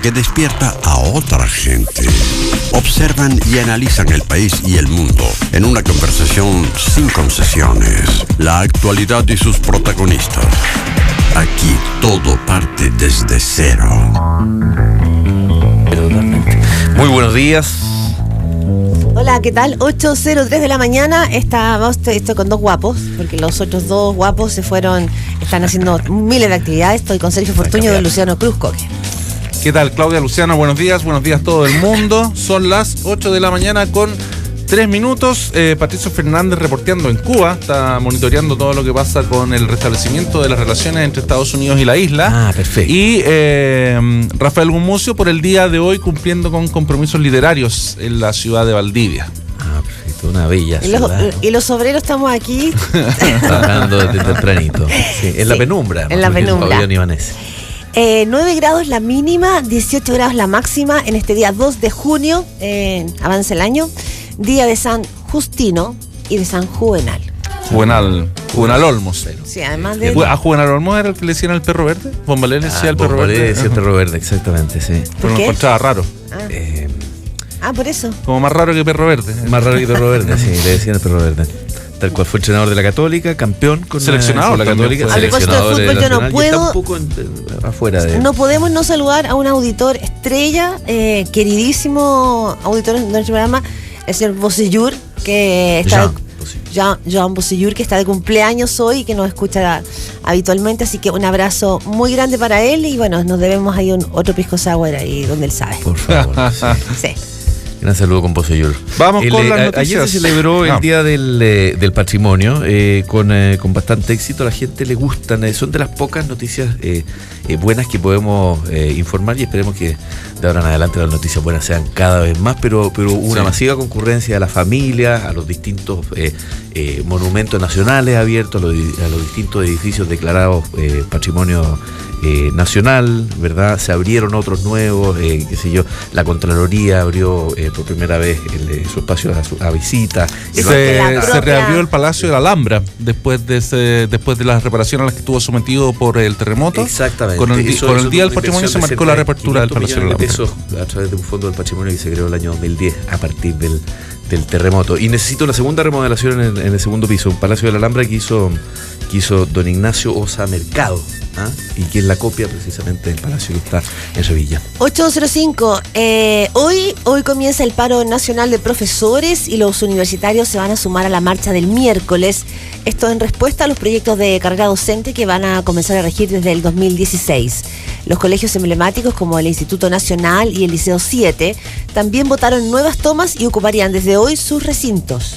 que despierta a otra gente. Observan y analizan el país y el mundo en una conversación sin concesiones. La actualidad y sus protagonistas. Aquí todo parte desde cero. Muy buenos días. Hola, ¿qué tal? 8:03 de la mañana. Estoy con dos guapos, porque los otros dos guapos están haciendo miles de actividades. Estoy con Sergio Fortuño y don Luciano Cruzcoque. ¿Qué tal, Claudia, Luciano? Buenos días todo el mundo. Son las 8 de la mañana con 3 minutos. Patricio Fernández reporteando en Cuba, está monitoreando todo lo que pasa con el restablecimiento de las relaciones entre Estados Unidos y la isla. Perfecto. Y Rafael Gumucio por el día de hoy cumpliendo con compromisos literarios en la ciudad de Valdivia. Perfecto, una bella ciudad. Y los obreros estamos aquí trabajando desde tempranito. Sí, en la penumbra. En la penumbra. 9 grados la mínima, 18 grados la máxima en este día 2 de junio. Avanza el año. Día de San Justino y de San Juvenal. Juvenal Olmos. Sí, además de... ¿A Juvenal Olmos era el que le decían el perro verde? Bombalé le decía el perro verde. Le decía el perro verde, exactamente, sí. Pero lo encontraba raro. Por eso. Como más raro que perro verde. Más raro que perro verde, sí, le decían el perro verde. Tal cual fue entrenador de la Católica, campeón con seleccionado la Católica. A propósito de fútbol, yo no puedo. Afuera de... No podemos no saludar a un auditor estrella, queridísimo auditor de nuestro programa, el señor Bocellur, que está Joan Bocellur, que está de cumpleaños hoy y que nos escucha habitualmente, así que un abrazo muy grande para él y bueno, nos debemos ahí otro pisco sour ahí donde él sabe. Por favor. Sí. Gran saludo con Bocellur. Vamos con las noticias. Ayer se celebró el Día del Patrimonio con bastante éxito. A la gente le gustan. Son de las pocas noticias buenas que podemos informar y esperemos que de ahora en adelante las noticias buenas sean cada vez más, pero una masiva concurrencia a las familias, a los distintos monumentos nacionales abiertos, a los distintos edificios declarados patrimonio nacional, ¿verdad? Se abrieron otros nuevos, la Contraloría abrió por primera vez su espacio a visita. Se reabrió el Palacio de la Alhambra después de las reparaciones a las que estuvo sometido por el terremoto. Exactamente. Con el Día del Patrimonio se marcó la reapertura del Palacio de la Alhambra. Eso a través de un fondo del patrimonio que se creó el año 2010 a partir del terremoto. Y necesito una segunda remodelación en el segundo piso, un Palacio de la Alhambra que hizo don Ignacio Osa Mercado, y que es la copia precisamente del palacio que está en Sevilla. 8:05. Hoy comienza el paro nacional de profesores y los universitarios se van a sumar a la marcha del miércoles. Esto en respuesta a los proyectos de carrera docente que van a comenzar a regir desde el 2016. Los colegios emblemáticos como el Instituto Nacional y el Liceo 7 también votaron nuevas tomas y ocuparían desde hoy sus recintos.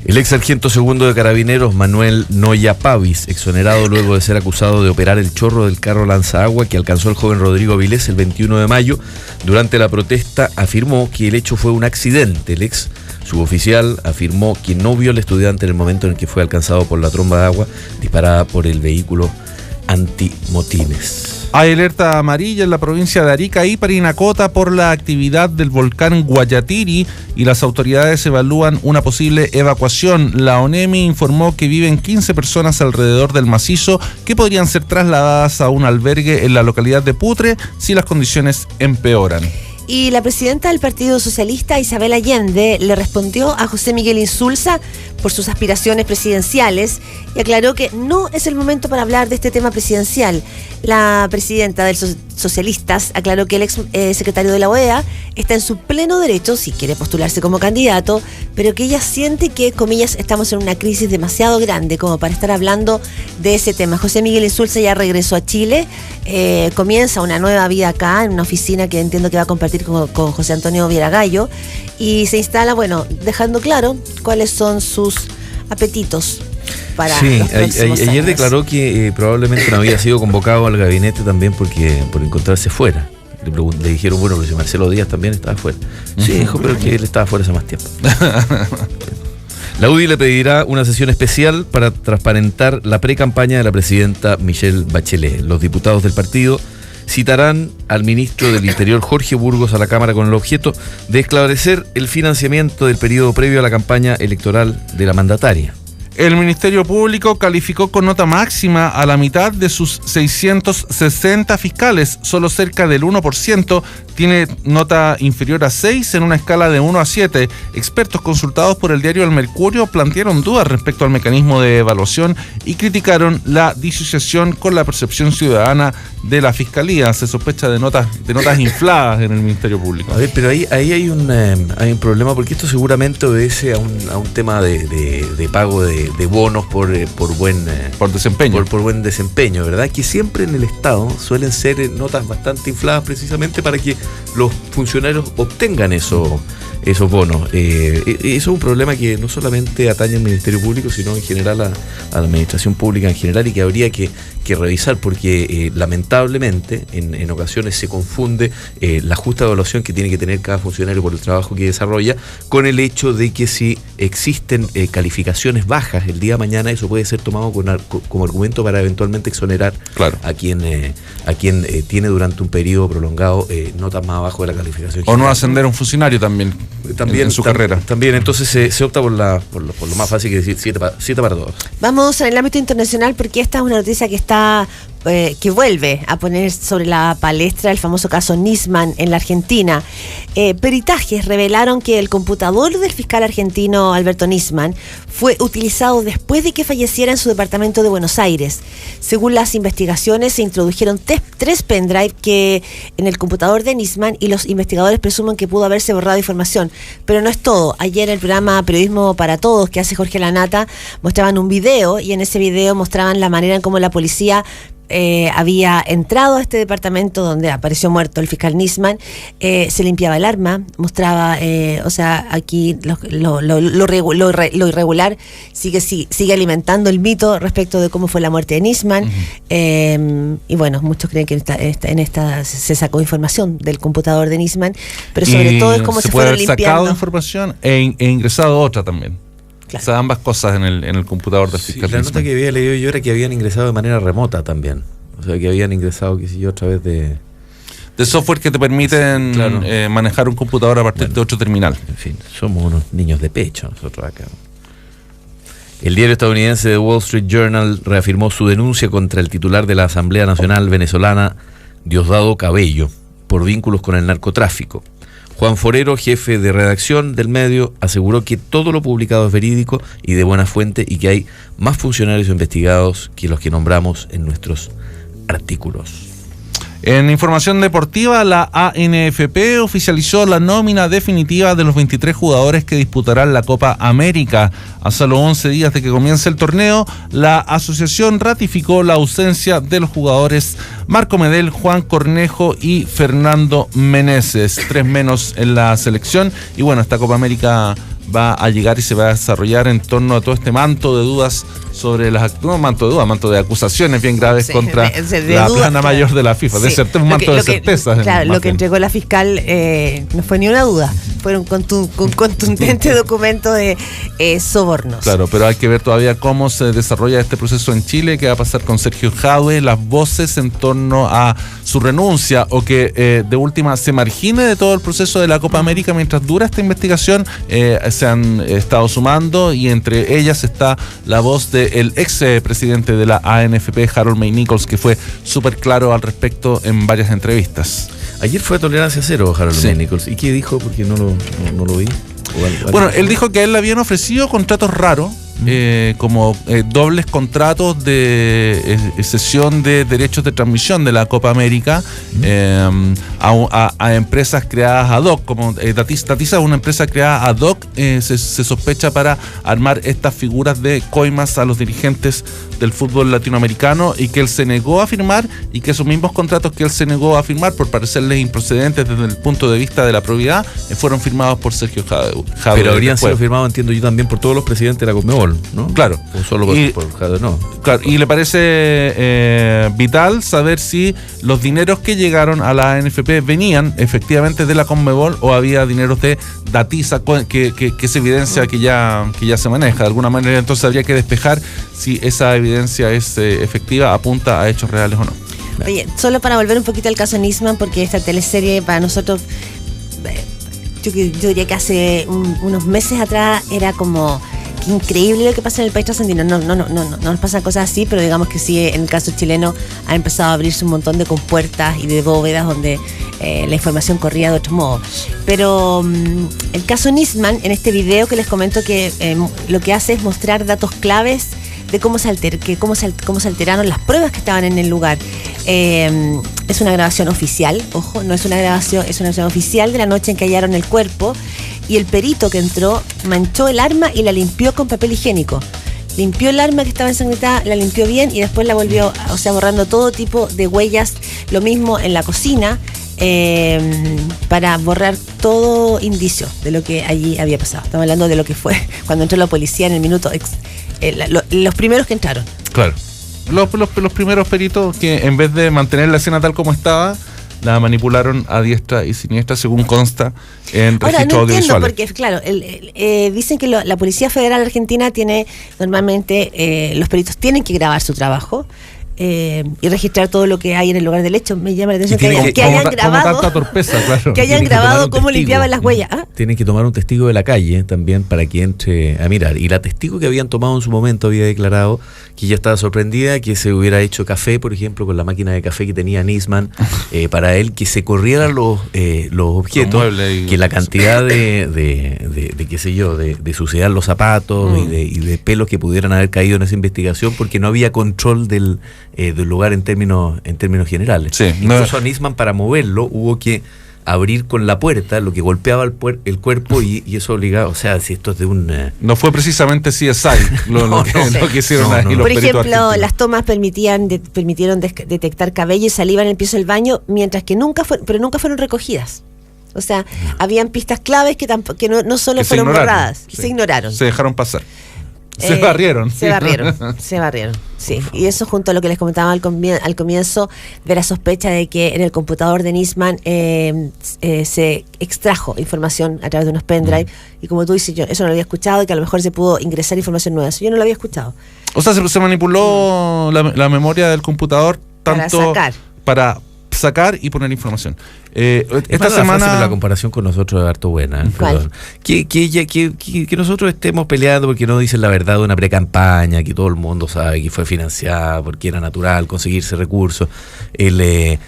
El ex sargento segundo de Carabineros, Manuel Noya Pavis, exonerado luego de ser acusado de operar el chorro del carro lanzaagua que alcanzó el joven Rodrigo Avilés el 21 de mayo, durante la protesta afirmó que el hecho fue un accidente. El ex suboficial afirmó que no vio al estudiante en el momento en que fue alcanzado por la tromba de agua disparada por el vehículo antimotines. Hay alerta amarilla en la provincia de Arica y Parinacota por la actividad del volcán Guayatiri y las autoridades evalúan una posible evacuación. La ONEMI informó que viven 15 personas alrededor del macizo que podrían ser trasladadas a un albergue en la localidad de Putre si las condiciones empeoran. Y la presidenta del Partido Socialista, Isabel Allende, le respondió a José Miguel Insulza por sus aspiraciones presidenciales y aclaró que no es el momento para hablar de este tema presidencial. La presidenta de los socialistas aclaró que el ex secretario de la OEA está en su pleno derecho si quiere postularse como candidato, pero que ella siente que, comillas, estamos en una crisis demasiado grande como para estar hablando de ese tema. José Miguel Insulza ya regresó a Chile, comienza una nueva vida acá en una oficina que entiendo que va a compartir con José Antonio Vieragallo y se instala, dejando claro cuáles son sus apetitos para los próximos años. Ayer declaró que probablemente no había sido convocado al gabinete también por encontrarse fuera. Le dijeron, pero si Marcelo Díaz también estaba fuera. Sí, dijo, pero que él estaba fuera hace más tiempo. La UDI le pedirá una sesión especial para transparentar la pre-campaña de la presidenta Michelle Bachelet. Los diputados del partido citarán al ministro del Interior, Jorge Burgos, a la Cámara con el objeto de esclarecer el financiamiento del periodo previo a la campaña electoral de la mandataria. El Ministerio Público calificó con nota máxima a la mitad de sus 660 fiscales. Solo cerca del 1% tiene nota inferior a 6 en una escala de 1 a 7. Expertos consultados por el diario El Mercurio plantearon dudas respecto al mecanismo de evaluación y criticaron la disociación con la percepción ciudadana de la Fiscalía. Se sospecha de notas infladas en el Ministerio Público. A ver, pero ahí hay un problema, porque esto seguramente obedece a un tema de pago de bonos por buen desempeño. Por buen desempeño, ¿verdad? Que siempre en el Estado suelen ser notas bastante infladas precisamente para que los funcionarios obtengan esos bonos. Eso es un problema que no solamente atañe al Ministerio Público, sino en general a la administración pública en general, y que habría que revisar, porque lamentablemente en ocasiones se confunde la justa evaluación que tiene que tener cada funcionario por el trabajo que desarrolla con el hecho de que si existen calificaciones bajas el día de mañana, eso puede ser tomado como argumento para eventualmente exonerar a quien tiene durante un periodo prolongado notas más abajo de la calificación general. O no ascender a un funcionario también en su carrera. También, entonces se opta por lo más fácil, que decir 7 para todos. Vamos al ámbito internacional, porque esta es una noticia que vuelve a poner sobre la palestra el famoso caso Nisman en la Argentina. Peritajes revelaron que el computador del fiscal argentino Alberto Nisman fue utilizado después de que falleciera en su departamento de Buenos Aires. Según las investigaciones, se introdujeron 3 pendrive que en el computador de Nisman, y los investigadores presumen que pudo haberse borrado información. Pero no es todo. Ayer en el programa Periodismo para Todos, que hace Jorge Lanata, mostraban un video, y en ese video mostraban la manera en cómo la policía había entrado a este departamento donde apareció muerto el fiscal Nisman. Se limpiaba el arma, mostraba, aquí lo irregular sigue alimentando el mito respecto de cómo fue la muerte de Nisman. Y bueno, muchos creen que en esta se sacó información del computador de Nisman, pero sobre todo es cómo se fueron limpiando. Se puede haber sacado información e ingresado otra también. Claro. O sea, ambas cosas en el computador del fiscal. La nota que había leído yo era que habían ingresado de manera remota también. O sea, que habían ingresado, qué sé yo, a través de software que te permiten manejar un computador a partir de otro terminal. En fin, somos unos niños de pecho nosotros acá. El diario estadounidense The Wall Street Journal reafirmó su denuncia contra el titular de la Asamblea Nacional venezolana, Diosdado Cabello, por vínculos con el narcotráfico. Juan Forero, jefe de redacción del medio, aseguró que todo lo publicado es verídico y de buena fuente, y que hay más funcionarios investigados que los que nombramos en nuestros artículos. En información deportiva, la ANFP oficializó la nómina definitiva de los 23 jugadores que disputarán la Copa América. A solo 11 días de que comience el torneo, la asociación ratificó la ausencia de los jugadores Marco Medel, Juan Cornejo y Fernando Meneses, 3 menos en la selección. Y bueno, esta Copa América va a llegar y se va a desarrollar en torno a todo este manto de dudas sobre manto de acusaciones bien graves contra la plana mayor de la FIFA. Sí. Un manto de certezas. Claro, lo que entregó la fiscal no fue ni una duda. Fue un contundente documento de sobornos. Claro, pero hay que ver todavía cómo se desarrolla este proceso en Chile, qué va a pasar con Sergio Jadwe, las voces en torno a su renuncia, o que de última se margine de todo el proceso de la Copa América mientras dura esta investigación. Se han estado sumando, y entre ellas está la voz del ex presidente de la ANFP, Harold May Nichols, que fue súper claro al respecto en varias entrevistas. Ayer fue tolerancia cero Harold May Nichols. ¿Y qué dijo? Porque no lo vi. Bueno, él dijo que a él le habían ofrecido contratos raros, como dobles contratos de cesión de derechos de transmisión de la Copa América a empresas creadas ad hoc, como Datiza es una empresa creada ad hoc, se sospecha, para armar estas figuras de coimas a los dirigentes del fútbol latinoamericano, y que él se negó a firmar, y que esos mismos contratos que él se negó a firmar por parecerles improcedentes desde el punto de vista de la probidad, fueron firmados por Sergio Jadwe. Pero habrían sido firmados, entiendo yo, también por todos los presidentes de la Conmebol, ¿no? Claro. O solo por Jadwe, no. Claro, y le parece vital saber si los dineros que llegaron a la ANFP venían efectivamente de la Conmebol, o había dineros de Datiza, que es evidencia que ya se maneja. De alguna manera, entonces habría que despejar si esa evidencia es efectiva, apunta a hechos reales o no. Oye, solo para volver un poquito al caso Nisman, porque esta teleserie para nosotros, yo diría que hace unos meses atrás era como qué increíble lo que pasa en el país trasandino. No nos pasan cosas así, pero digamos que sí, en el caso chileno ha empezado a abrirse un montón de compuertas y de bóvedas donde la información corría de otro modo. Pero el caso Nisman, en este video que les comento que lo que hace es mostrar datos claves de cómo se alteraron las pruebas que estaban en el lugar. Es una grabación oficial, ojo, no es una grabación, es una grabación oficial de la noche en que hallaron el cuerpo, y el perito que entró manchó el arma y la limpió con papel higiénico. Limpió el arma que estaba ensangrentada, la limpió bien y después la volvió, o sea, borrando todo tipo de huellas. Lo mismo en la cocina, para borrar todo indicio de lo que allí había pasado. Estamos hablando de lo que fue cuando entró la policía en el minuto, los primeros que entraron. Claro. Los primeros peritos que, en vez de mantener la escena tal como estaba, la manipularon a diestra y siniestra, según consta en registros audiovisuales. Porque, claro, dicen que la Policía Federal Argentina tiene, normalmente, los peritos tienen que grabar su trabajo y registrar todo lo que hay en el lugar del hecho. Me llama la atención que hayan grabado, tanta torpeza, claro. que hayan grabado cómo limpiaban las huellas. Tienen que tomar un testigo de la calle también para que entre a mirar. Y la testigo que habían tomado en su momento había declarado que ella estaba sorprendida que se hubiera hecho café, por ejemplo, con la máquina de café que tenía Nisman, para él, que se corrieran los objetos, que la cantidad de qué sé yo, de suciedad los zapatos y de pelos que pudieran haber caído en esa investigación, porque no había control del lugar en términos generales. Sí, incluso a Nisman, para moverlo, hubo que abrir con la puerta, lo que golpeaba el cuerpo y eso obligaba, o sea, si esto es de un... No fue precisamente CSI lo que hicieron ahí los Por ejemplo, argentinos. las tomas permitieron detectar cabello y saliva en el piso del baño, mientras que nunca fueron recogidas. O sea, habían pistas claves que no solo fueron borradas, se ignoraron. Se dejaron pasar. Se barrieron, sí. Y eso, junto a lo que les comentaba al comienzo, de la sospecha de que en el computador de Nisman se extrajo información a través de unos pendrive, y como tú dices, yo eso no lo había escuchado, y que a lo mejor se pudo ingresar información nueva. Eso yo no lo había escuchado. O sea, se manipuló la memoria del computador tanto para sacar y poner información. Esta semana la comparación con nosotros es harto buena. Que nosotros estemos peleando porque no dicen la verdad de una precampaña que todo el mundo sabe que fue financiada porque era natural conseguirse recursos, de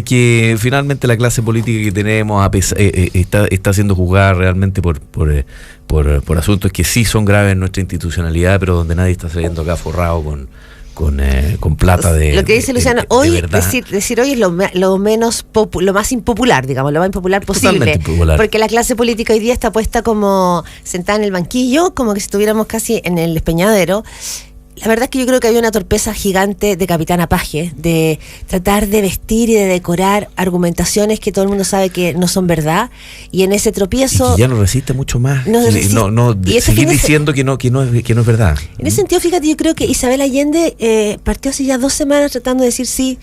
que finalmente la clase política que tenemos está siendo juzgada realmente por asuntos que sí son graves en nuestra institucionalidad, pero donde nadie está saliendo acá forrado con plata de... Lo que dice Luciano, hoy decir hoy es lo más impopular, digamos, lo más impopular posible. Porque la clase política hoy día está puesta como sentada en el banquillo, como que si estuviéramos casi en el despeñadero. La verdad es que yo creo que había una torpeza gigante de Capitana Paje, de tratar de vestir y de decorar argumentaciones que todo el mundo sabe que no son verdad, y en ese tropiezo... Y que ya no resiste mucho más. Seguir diciendo que no es verdad. En ese sentido, fíjate, yo creo que Isabel Allende partió hace ya 2 semanas tratando de decir sí.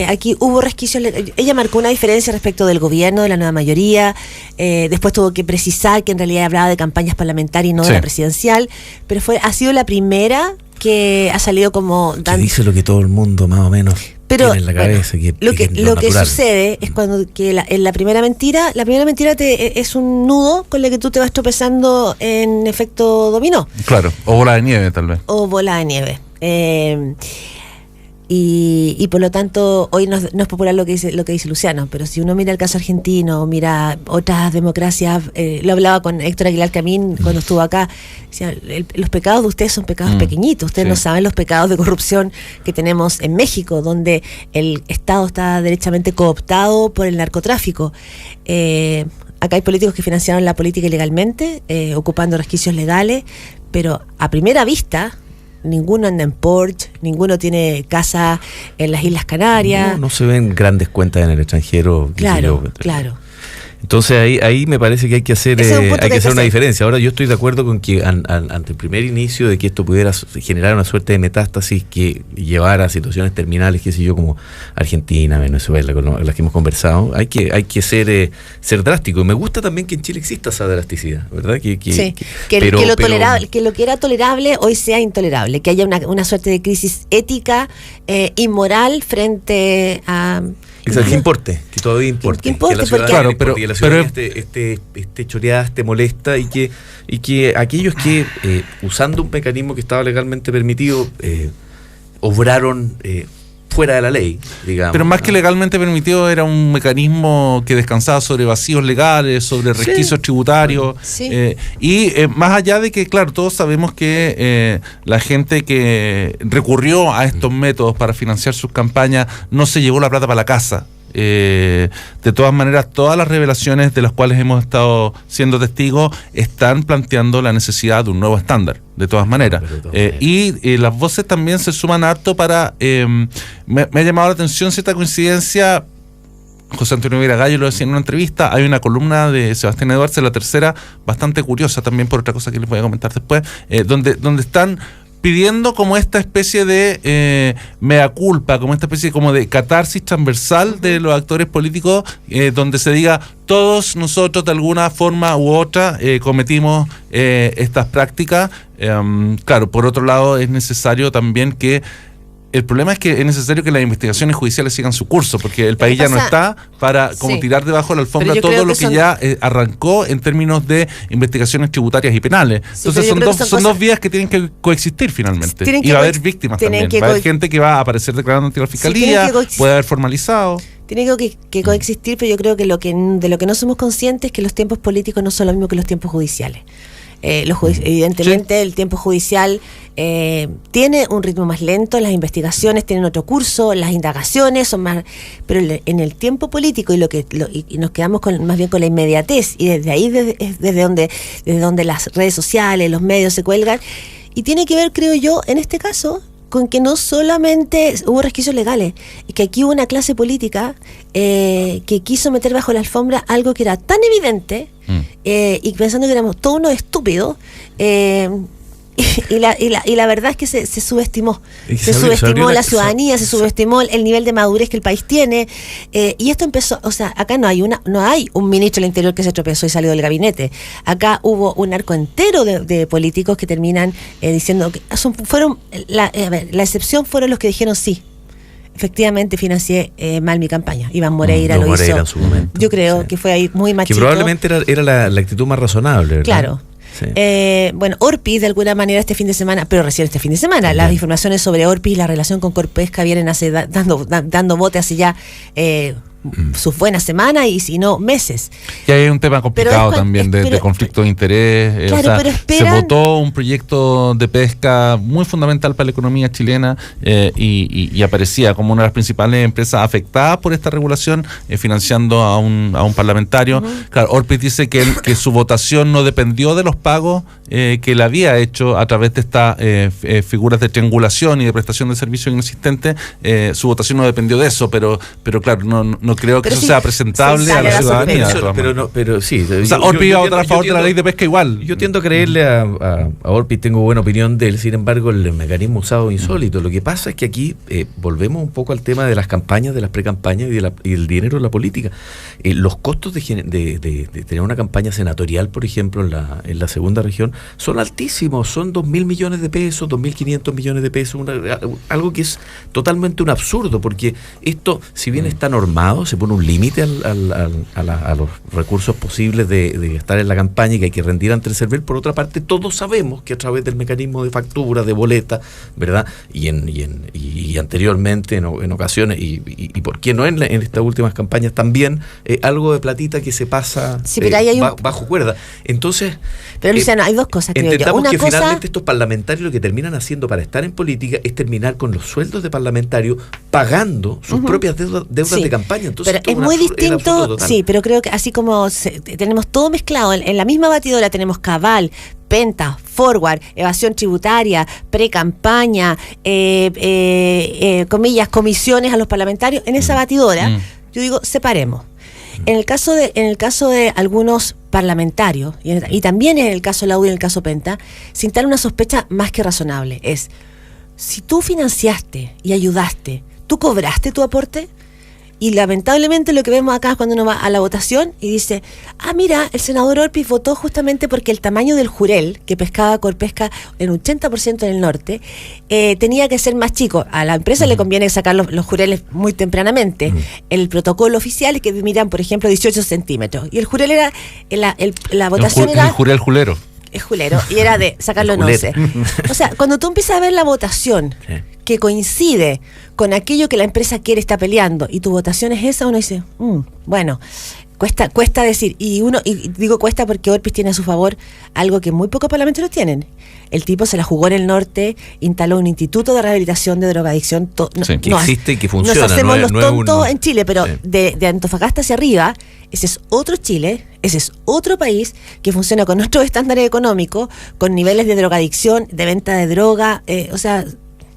Aquí hubo resquicios. Ella marcó una diferencia respecto del gobierno, de la nueva mayoría. Después tuvo que precisar que en realidad hablaba de campañas parlamentarias y no de la presidencial. Pero ha sido la primera que ha salido como... Que dice lo que todo el mundo más o menos tiene en la cabeza. Lo que sucede es cuando en la primera mentira es un nudo con el que tú te vas tropezando en efecto dominó. Claro, o bola de nieve tal vez. O bola de nieve. Y por lo tanto hoy no es popular lo que dice Luciano, pero si uno mira el caso argentino, mira otras democracias, lo hablaba con Héctor Aguilar Camín cuando estuvo acá, decía, los pecados de ustedes son pecados pequeñitos, ustedes no saben los pecados de corrupción que tenemos en México, donde el Estado está derechamente cooptado por el narcotráfico. Acá hay políticos que financiaron la política ilegalmente, ocupando resquicios legales, pero a primera vista ninguno anda en Porsche, ninguno tiene casa en las Islas Canarias. No se ven grandes cuentas en el extranjero. Claro. Entonces ahí me parece que hay que hacer una diferencia. Ahora yo estoy de acuerdo con que ante el primer inicio de que esto pudiera generar una suerte de metástasis que llevara a situaciones terminales, qué sé yo, como Argentina, Venezuela, con las que hemos conversado, hay que ser drástico. Me gusta también que en Chile exista esa drasticidad, ¿verdad? Que lo que era tolerable hoy sea intolerable, que haya una suerte de crisis ética y moral frente a... Exacto, que importe, que todavía importe. Que importe, la ciudadanía porque- le importe, Claro, que la pero- ciudadanía esté choreada, esté molesta y que aquellos que, usando un mecanismo que estaba legalmente permitido, obraron fuera de la ley, digamos. Pero más ¿no? que legalmente permitido, era un mecanismo que descansaba sobre vacíos legales, sobre resquicios tributarios. Sí. Más allá de que, claro, todos sabemos que la gente que recurrió a estos métodos para financiar sus campañas no se llevó la plata para la casa. De todas maneras, todas las revelaciones de las cuales hemos estado siendo testigos están planteando la necesidad de un nuevo estándar, de todas maneras. Y las voces también se suman harto para... me ha llamado la atención cierta coincidencia. José Antonio Vera Gallo lo decía en una entrevista. Hay una columna de Sebastián Edwards en La Tercera, bastante curiosa también por otra cosa que les voy a comentar después, donde están pidiendo como esta especie de mea culpa, como esta especie como de catarsis transversal de los actores políticos, donde se diga todos nosotros de alguna forma u otra cometimos estas prácticas. Claro, por otro lado es necesario también que el problema es que es necesario que las investigaciones judiciales sigan su curso, porque el país ya no está para como Sí. tirar debajo de la alfombra Pero yo todo creo lo que que son- ya arrancó en términos de investigaciones tributarias y penales. Sí, Entonces pero yo son creo que son dos cosas- vías que tienen que coexistir finalmente. Tienen Y que va a haber coex- víctimas tienen también. que Va a haber coex- gente que va a aparecer declarando ante la fiscalía, tienen que puede haber formalizado. Tiene que coexistir, pero yo creo que de lo que no somos conscientes es que los tiempos políticos no son lo mismo que los tiempos judiciales. Evidentemente el tiempo judicial tiene un ritmo más lento, las investigaciones tienen otro curso, las indagaciones son más, pero en el tiempo político y nos quedamos más bien con la inmediatez, y desde ahí es desde donde las redes sociales, los medios se cuelgan, y tiene que ver, creo yo, en este caso, con que no solamente hubo resquicios legales, y que aquí hubo una clase política que quiso meter bajo la alfombra algo que era tan evidente, y pensando que éramos todos unos estúpidos, y la verdad es que se subestimó. Y Se se abrió subestimó la- la ciudadanía, se subestimó el nivel de madurez que el país tiene, y esto empezó, o sea, acá no hay un ministro del Interior que se tropezó y salió del gabinete. Acá hubo un arco entero de políticos que terminan diciendo que la excepción fueron los que dijeron sí. Efectivamente financié mal mi campaña. Iván Moreira lo Moreira hizo. en su momento, Yo creo sí. que fue ahí muy Que machito. probablemente era la actitud más razonable, ¿verdad? Claro. Sí. Bueno, Orpi de alguna manera este fin de semana, pero recién este fin de semana, las informaciones sobre Orpi y la relación con Corpesca vienen dando bote hace ya sus buenas semanas, y si no, meses. Y hay un tema complicado es- también de pero- conflicto de interés. Claro, pero se esperan- votó un proyecto de pesca muy fundamental para la economía chilena, y aparecía como una de las principales empresas afectadas por esta regulación, financiando a un parlamentario. Claro, Orpiz dice que su votación no dependió de los pagos que él había hecho a través de estas figuras de triangulación y de prestación de servicios inexistentes. Su votación no dependió de eso, pero claro, no creo que Pero eso sí, sea presentable sí, a sale la la ciudadanía. de sospecha. todas maneras. Pero sí. O sea, Orpi va a votar a favor de la ley de pesca igual. Yo tiendo a creerle a Orpi, tengo buena opinión de él, sin embargo el mecanismo usado es insólito. Lo que pasa es que aquí volvemos un poco al tema de las campañas, de las precampañas y el dinero de la política. Los costos de tener una campaña senatorial, por ejemplo, en la segunda región, son altísimos, son 2.000 millones de pesos, 2.500 millones de pesos, algo que es totalmente un absurdo, porque esto, si bien está normado, se pone un límite a los recursos posibles de estar en la campaña y que hay que rendir ante el CERVEL. Por otra parte, todos sabemos que a través del mecanismo de factura, de boleta, ¿verdad? Y anteriormente, en ocasiones, y por qué no en estas últimas campañas también, algo de platita que se pasa Sí, pero ahí hay bajo cuerda. Entonces, Pero Luciano, hay dos cosas, creo yo. entendamos Una que cosa, finalmente estos parlamentarios lo que terminan haciendo para estar en política es terminar con los sueldos de parlamentarios pagando sus propias deudas sí, de campaña. Entonces, pero esto es un muy absurdo distinto, total. sí, pero creo que así como tenemos todo mezclado, en la misma batidora tenemos cabal, penta, forward, evasión tributaria, pre-campaña, comillas, comisiones a los parlamentarios, en esa batidora, yo digo, separemos. En el caso de algunos parlamentarios, y también en el caso de la UDI y en el caso Penta, se instala una sospecha más que razonable. Es, si tú financiaste y ayudaste, ¿tú cobraste tu aporte? Y lamentablemente lo que vemos acá es cuando uno va a la votación y dice, mira, el senador Orpiz votó justamente porque el tamaño del jurel, que pescaba Corpesca en un 80% en el norte, tenía que ser más chico. A la empresa le conviene sacar los jureles muy tempranamente. El protocolo oficial es que miran, por ejemplo, 18 centímetros. Y el jurel era, la votación era... El jurel julero. Es julero, y era de sacarlo en 11. O sea, cuando tú empiezas a ver la votación que coincide con aquello que la empresa quiere, está peleando, y tu votación es esa, uno dice, bueno, cuesta decir, y digo cuesta porque Orpiz tiene a su favor algo que muy pocos parlamentarios tienen. El tipo se la jugó en el norte, instaló un instituto de rehabilitación de drogadicción. Que existe y que funciona. Nos hacemos los tontos en Chile, pero de Antofagasta hacia arriba, ese es otro Chile, ese es otro país que funciona con nuestros estándares económicos, con niveles de drogadicción, de venta de droga, o sea...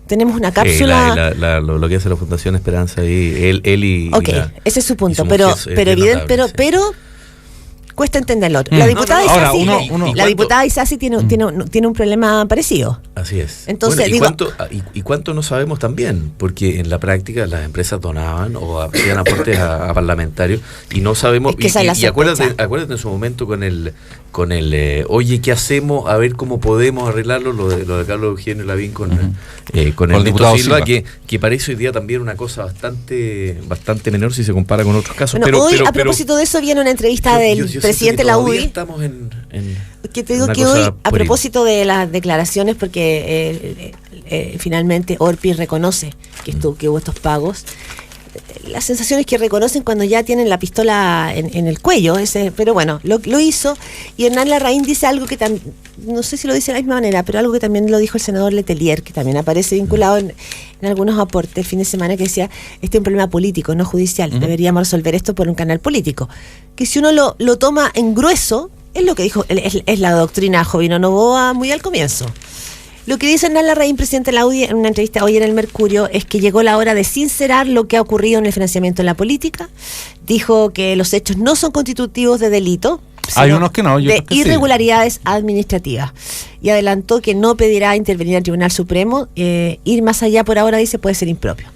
Tenemos una cápsula... Lo que hace la Fundación Esperanza y él y... Ok, ese es su punto, pero cuesta entenderlo. La diputada Isasi tiene un problema parecido. Así es. Entonces, ¿cuánto no sabemos también? Porque en la práctica las empresas donaban o hacían aportes a parlamentarios y no sabemos... Y acuérdate en su momento con el oye, ¿qué hacemos? A ver cómo podemos arreglarlo, lo de Carlos Eugenio Lavín con el diputado Silva, que parece hoy día también una cosa bastante menor si se compara con otros casos. Bueno, a propósito de eso, viene una entrevista del presidente de la UDI. Estamos que te digo que hoy, a propósito de las declaraciones, porque finalmente Orpiz reconoce que hubo estos pagos. La sensación es que reconocen cuando ya tienen la pistola en el cuello, pero bueno, lo hizo. Y Hernán Larraín dice algo que no sé si lo dice de la misma manera, pero algo que también lo dijo el senador Letelier, que también aparece vinculado en algunos aportes el fin de semana, que decía, este es un problema político, no judicial, deberíamos resolver esto por un canal político. Que si uno lo toma en grueso, es lo que dijo, es la doctrina Jovino Novoa muy al comienzo. Lo que dice Hernán Larraín, presidente de la UDI, en una entrevista hoy en el Mercurio, es que llegó la hora de sincerar lo que ha ocurrido en el financiamiento de la política. Dijo que los hechos no son constitutivos de delito. Hay unos que no, y otros que irregularidades administrativas. Y adelantó que no pedirá intervenir al Tribunal Supremo. Ir más allá por ahora, dice, puede ser impropio.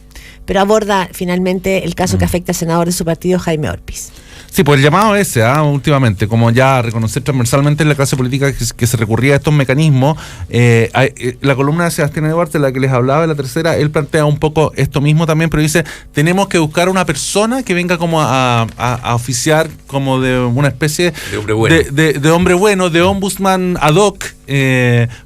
Pero aborda finalmente el caso que afecta al senador de su partido, Jaime Orpiz. Sí, pues el llamado ese, últimamente, como ya reconocer transversalmente en la clase política que se recurría a estos mecanismos. La columna de Sebastián Edwards, de la que les hablaba, de la tercera, él plantea un poco esto mismo también, pero dice, tenemos que buscar una persona que venga como a oficiar como de una especie de hombre bueno, de hombre bueno, de ombudsman ad hoc,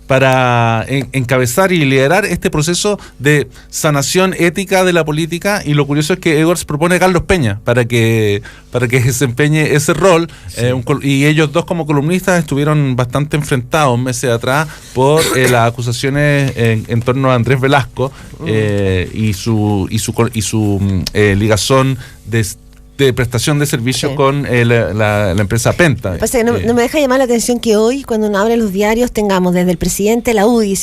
para encabezar y liderar este proceso de sanación ética de la política. Y lo curioso es que Edwards propone a Carlos Peña para que desempeñe ese rol. Sí. Y ellos dos como columnistas estuvieron bastante enfrentados meses atrás por las acusaciones en torno a Andrés Velasco y su ligazón de prestación de servicios con la empresa Penta. Pasa que no me deja llamar la atención que hoy, cuando uno abre los diarios, tengamos desde el presidente de la UDI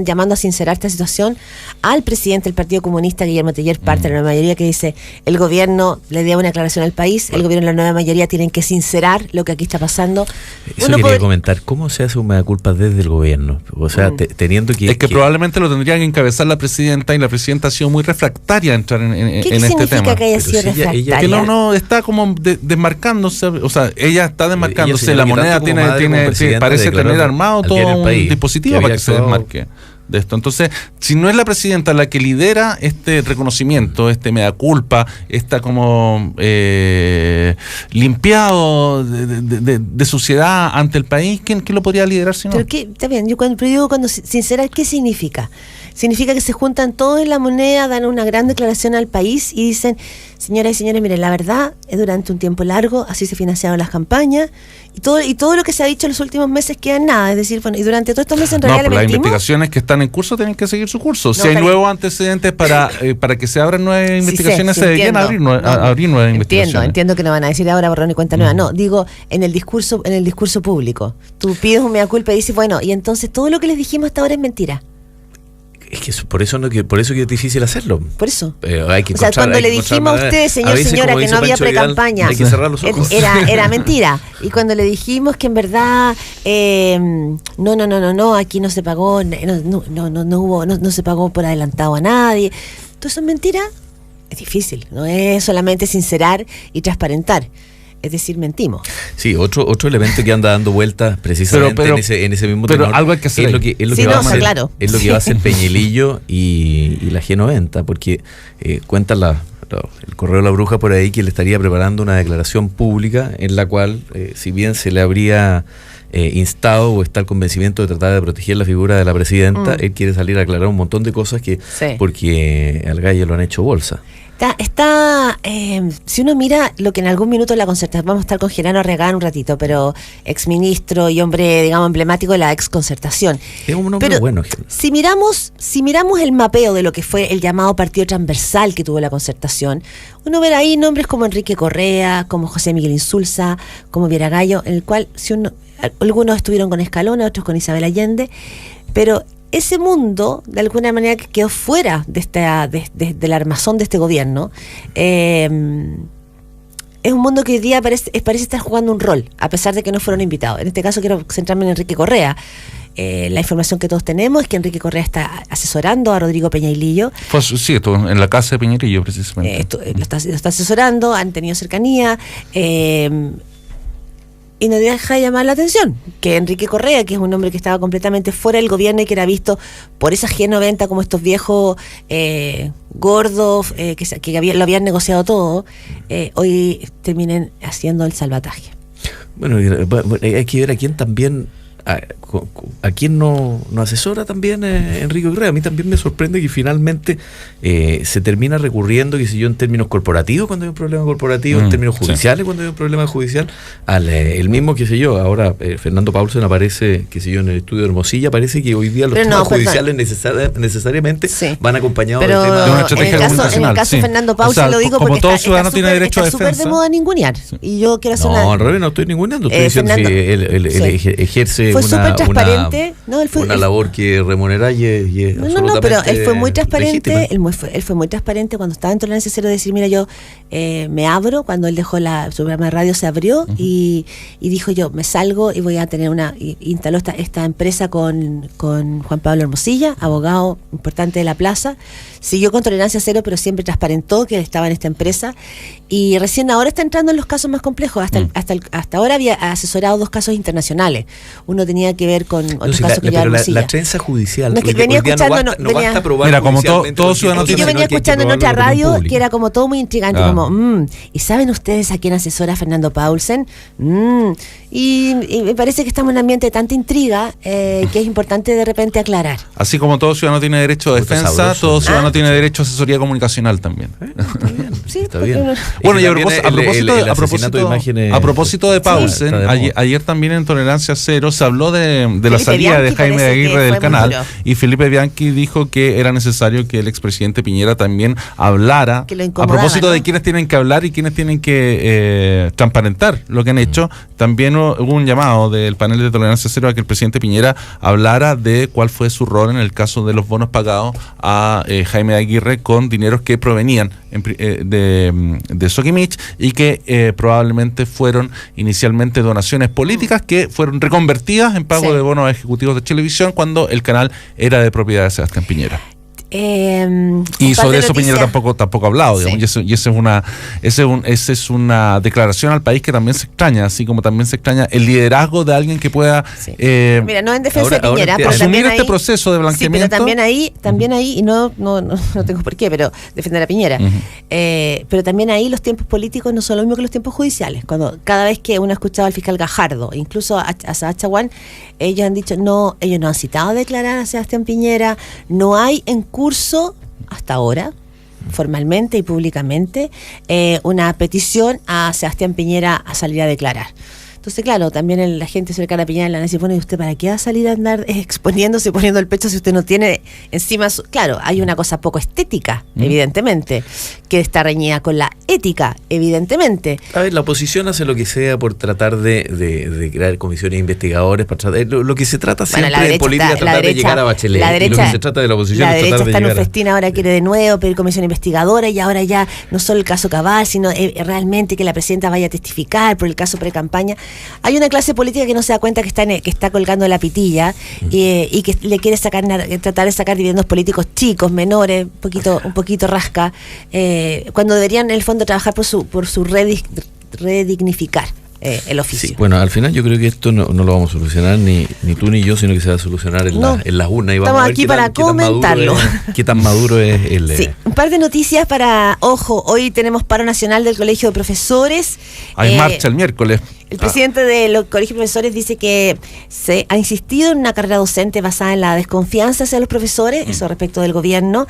llamando a sincerar esta situación, al presidente del Partido Comunista, Guillermo Teller, parte de la nueva mayoría, que dice, el gobierno le dio una aclaración al país, el gobierno y la nueva mayoría tienen que sincerar lo que aquí está pasando. Eso quería comentar, ¿cómo se hace un mea culpa desde el gobierno? O sea, teniendo que... Es que probablemente lo tendría que encabezar la presidenta, y la presidenta ha sido muy refractaria a entrar en este tema. ¿Qué significa que haya sido refractaria? No, está como desmarcándose, o sea, ella está desmarcándose, la moneda parece tener armado todo un dispositivo para que se desmarque de esto. Entonces, si no es la presidenta la que lidera este reconocimiento, este mea culpa, está como limpiado de suciedad ante el país, ¿quién lo podría liderar si no? Pero está bien, yo cuando sincerar, ¿qué significa? Significa que se juntan todos en la moneda, dan una gran declaración al país y dicen, señoras y señores, miren, la verdad, durante un tiempo largo así se financiaron las campañas y todo lo que se ha dicho en los últimos meses queda en nada. Es decir, bueno, y durante todos estos meses en realidad las investigaciones que están en curso tienen que seguir su curso. Si hay nuevos antecedentes para que se abran nuevas investigaciones, se deberían abrir nuevas investigaciones. Entiendo que no van a decir ahora borrón y cuenta nueva. No, digo, en el discurso público. Tú pides un mea culpa y dices, bueno, y entonces todo lo que les dijimos hasta ahora es mentira. Es que por eso que es difícil hacerlo. Por eso. Hay que cuando le dijimos a usted, señora, que no había pre-campaña, hay que cerrar los ojos. Era mentira. Y cuando le dijimos que en verdad no, aquí no se pagó, no se pagó por adelantado a nadie. ¿Todo eso es mentira? es difícil, no es solamente sincerar y transparentar. Es decir, mentimos. Sí, otro elemento que anda dando vueltas precisamente en ese mismo pero tenor, algo hay que hacer. es lo que va a hacer, es lo que va a hacer Peñalillo y la G90, porque cuenta el correo de la bruja por ahí que le estaría preparando una declaración pública en la cual, si bien se le habría instado o está el convencimiento de tratar de proteger la figura de la presidenta, él quiere salir a aclarar un montón de cosas porque al gallo lo han hecho bolsa. Si uno mira lo que en algún minuto la concertación, vamos a estar con Gerardo Arriagada un ratito, exministro y hombre, digamos, emblemático de la exconcertación. Es un hombre bueno. Si miramos el mapeo de lo que fue el llamado partido transversal que tuvo la concertación, uno ve ahí nombres como Enrique Correa, como José Miguel Insulza, como Viera Gallo, en el cual algunos estuvieron con Escalona, otros con Isabel Allende, pero ese mundo, de alguna manera, que quedó fuera del armazón de este gobierno, es un mundo que hoy día parece estar jugando un rol, a pesar de que no fueron invitados. En este caso quiero centrarme en Enrique Correa. La información que todos tenemos es que Enrique Correa está asesorando a Rodrigo Peñalillo. Sí, estuvo en la casa de Peñalillo, precisamente. Lo está asesorando, han tenido cercanía. Y no deja de llamar la atención que Enrique Correa, que es un hombre que estaba completamente fuera del gobierno y que era visto por esa G90 como estos viejos gordos que lo habían negociado todo, hoy terminen haciendo el salvataje. Bueno, hay que ver a quién también, a quién no asesora también Enrique Correa. A mí también me sorprende que finalmente se termina recurriendo, qué sé yo, en términos corporativos cuando hay un problema corporativo, en términos judiciales cuando hay un problema judicial, el mismo, qué sé yo, ahora Fernando Paulsen aparece, qué sé yo, en el estudio de Hermosilla, parece que hoy día los temas judiciales necesariamente van acompañados del tema de una estrategia en el caso de Fernando Paulsen, lo digo como porque todo ciudadano tiene derecho a defensa. Está súper de moda ningunear. Y yo quiero hacer al revés, no estoy ninguneando, estoy diciendo que él ejerce fue súper transparente. Una labor que remunera y es absolutamente pero él fue muy transparente. legítima. Él fue muy transparente cuando estaba en Tolerancia Cero, de decir, mira, yo me abro. Cuando él dejó su programa de radio, se abrió y dijo, yo me salgo y voy a tener instaló esta empresa con Juan Pablo Hermosilla, abogado importante de la plaza. Siguió con Tolerancia Cero, pero siempre transparentó que estaba en esta empresa, y recién ahora está entrando en los casos más complejos. Hasta ahora había asesorado 2 casos internacionales. Uno tenía que ver con otros casos que llevaba Hermosilla. La trenza judicial, no, que venía escuchando, no basta probar. Mira, como todo ciudadano tiene. Yo venía escuchando en otra radio que era como todo muy intrigante, ¿y saben ustedes a quién asesora Fernando Paulsen? Y me parece que estamos en un ambiente de tanta intriga que es importante de repente aclarar. Así como todo ciudadano tiene derecho a defensa, todo ciudadano tiene derecho a asesoría comunicacional también. Está bien. Bueno, y a propósito de Paulsen, ayer también en Tolerancia Cero se habló de la salida de Jaime Aguirre del canal, y Felipe Bianchi dijo que era necesario que el expresidente Piñera también hablara a propósito de quiénes tienen que hablar y quiénes tienen que transparentar lo que han hecho. También hubo un llamado del panel de Tolerancia Cero a que el presidente Piñera hablara de cuál fue su rol en el caso de los bonos pagados a Jaime Aguirre con dineros que provenían de Soquimich y que probablemente fueron inicialmente donaciones políticas que fueron reconvertidas en pago de bonos ejecutivos de televisión cuando el canal era de propiedad de Sebastián Piñera. Y sobre eso Piñera tampoco ha hablado, digamos, y esa es una declaración al país que también se extraña, así como también se extraña el liderazgo de alguien que pueda mira, no en defensa de Piñera, pero asumir este proceso de blanqueamiento. Pero también ahí y no tengo por qué, pero defender a Piñera. Pero también ahí los tiempos políticos no son lo mismo que los tiempos judiciales. Cada vez que uno ha escuchado al fiscal Gajardo, incluso a Sacha Juan, ellos han dicho, ellos no han citado a declarar a Sebastián Piñera, no hay en curso hasta ahora, formalmente y públicamente, una petición a Sebastián Piñera a salir a declarar. Entonces, claro, también la gente cercana a Piñera le van a decir, bueno, ¿y usted para qué va a salir a andar exponiéndose, poniendo el pecho si usted no tiene encima Claro, hay una cosa poco estética, evidentemente, que está reñida con la ética, evidentemente. A ver, la oposición hace lo que sea por tratar de crear comisiones investigadores, para tratar, lo que se trata siempre en política es tratar de llegar a Bachelet, y lo que se trata de la oposición es tratar de llegar. La derecha está en un festín, ahora quiere de nuevo pedir comisión investigadora, y ahora ya no solo el caso Cabal, sino realmente que la presidenta vaya a testificar por el caso pre-campaña. Hay una clase política que no se da cuenta que está colgando la pitilla y que le quiere tratar de sacar dividendos políticos chicos, menores, un poquito rasca, cuando deberían en el fondo trabajar por su redignificar el oficio. Sí, bueno, al final yo creo que esto no lo vamos a solucionar ni tú ni yo, sino que se va a solucionar en las urnas. Estamos aquí para comentarlo. Qué tan maduro es el... Sí, un par de noticias ojo, hoy tenemos paro nacional del Colegio de Profesores. Hay marcha el miércoles. El presidente de los colegios de profesores dice que se ha insistido en una carrera docente basada en la desconfianza hacia los profesores, eso respecto del gobierno.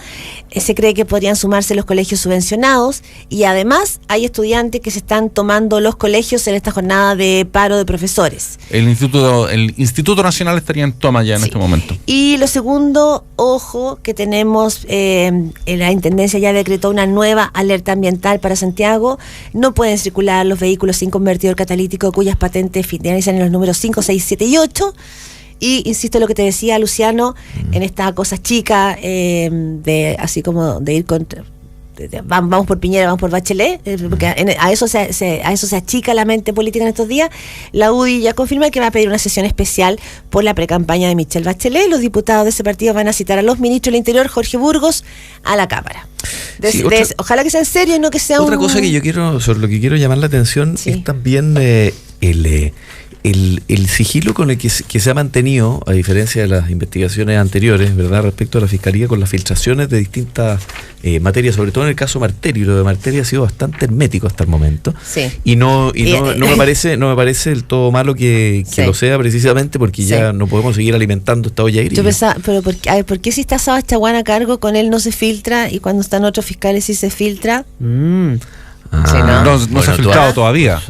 Se cree que podrían sumarse los colegios subvencionados y además hay estudiantes que se están tomando los colegios en esta jornada de paro de profesores. El Instituto Nacional estaría en toma ya en este momento. Y lo segundo, ojo, que tenemos, la Intendencia ya decretó una nueva alerta ambiental para Santiago. No pueden circular los vehículos sin convertidor catalítico cuyas patentes finalizan en los números 5, 6, 7 y 8. Y insisto en lo que te decía Luciano, en estas cosas chicas, de así como de ir contra... Vamos por Piñera, vamos por Bachelet, porque a eso se achica la mente política en estos días. La UDI ya confirma que va a pedir una sesión especial por la precampaña de Michelle Bachelet. Los diputados de ese partido van a citar a los ministros del Interior, Jorge Burgos, a la Cámara. Ojalá que sea en serio y no que sea otra cosa que sobre lo que quiero llamar la atención es también el sigilo con el que se ha mantenido, a diferencia de las investigaciones anteriores, ¿verdad?, respecto a la Fiscalía con las filtraciones de distintas materias, sobre todo en el caso Martelli. Lo de Martelli ha sido bastante hermético hasta el momento. Sí. Y no me parece del todo malo que lo sea, precisamente porque ya no podemos seguir alimentando esta olla híbrida. Yo pensaba, pero ¿por qué si está Saba Chaguán a cargo con él no se filtra y cuando están otros fiscales sí se filtra? No se ha filtrado todavía.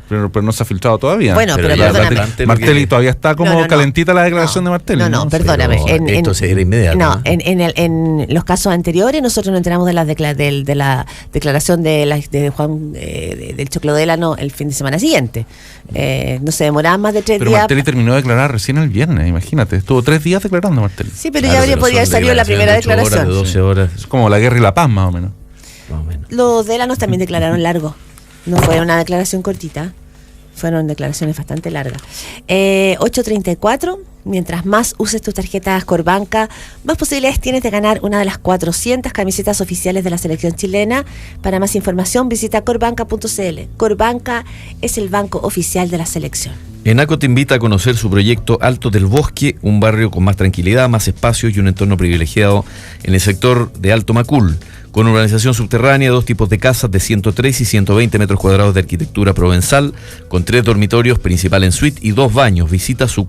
Pero no se ha filtrado todavía. Bueno, pero perdóname. Martelli todavía está como calentita la declaración de Martelli. No, perdóname. Esto se era inmediato. No, en los casos anteriores nosotros nos enteramos de la declaración de Juan del Choclo Delano el fin de semana siguiente. No se demoraba más de 3 días. Pero Martelli terminó de declarar recién el viernes, imagínate. Estuvo 3 días declarando Martelli. Sí, pero ya podría haber salido la primera declaración. De 12 horas. Es como la guerra y la paz, más o menos. Los Delanos también declararon largo. No fue una declaración cortita. Fueron declaraciones bastante largas. 8:34. Mientras más uses tus tarjetas Corbanca, más posibilidades tienes de ganar una de las 400 camisetas oficiales de la selección chilena. Para más información visita corbanca.cl. Corbanca es el banco oficial de la selección. ENACO te invita a conocer su proyecto Alto del Bosque, un barrio con más tranquilidad, más espacios y un entorno privilegiado en el sector de Alto Macul, con urbanización subterránea, 2 tipos de casas de 103 y 120 metros cuadrados de arquitectura provenzal, con 3 dormitorios, principal en suite y 2 baños. Visita su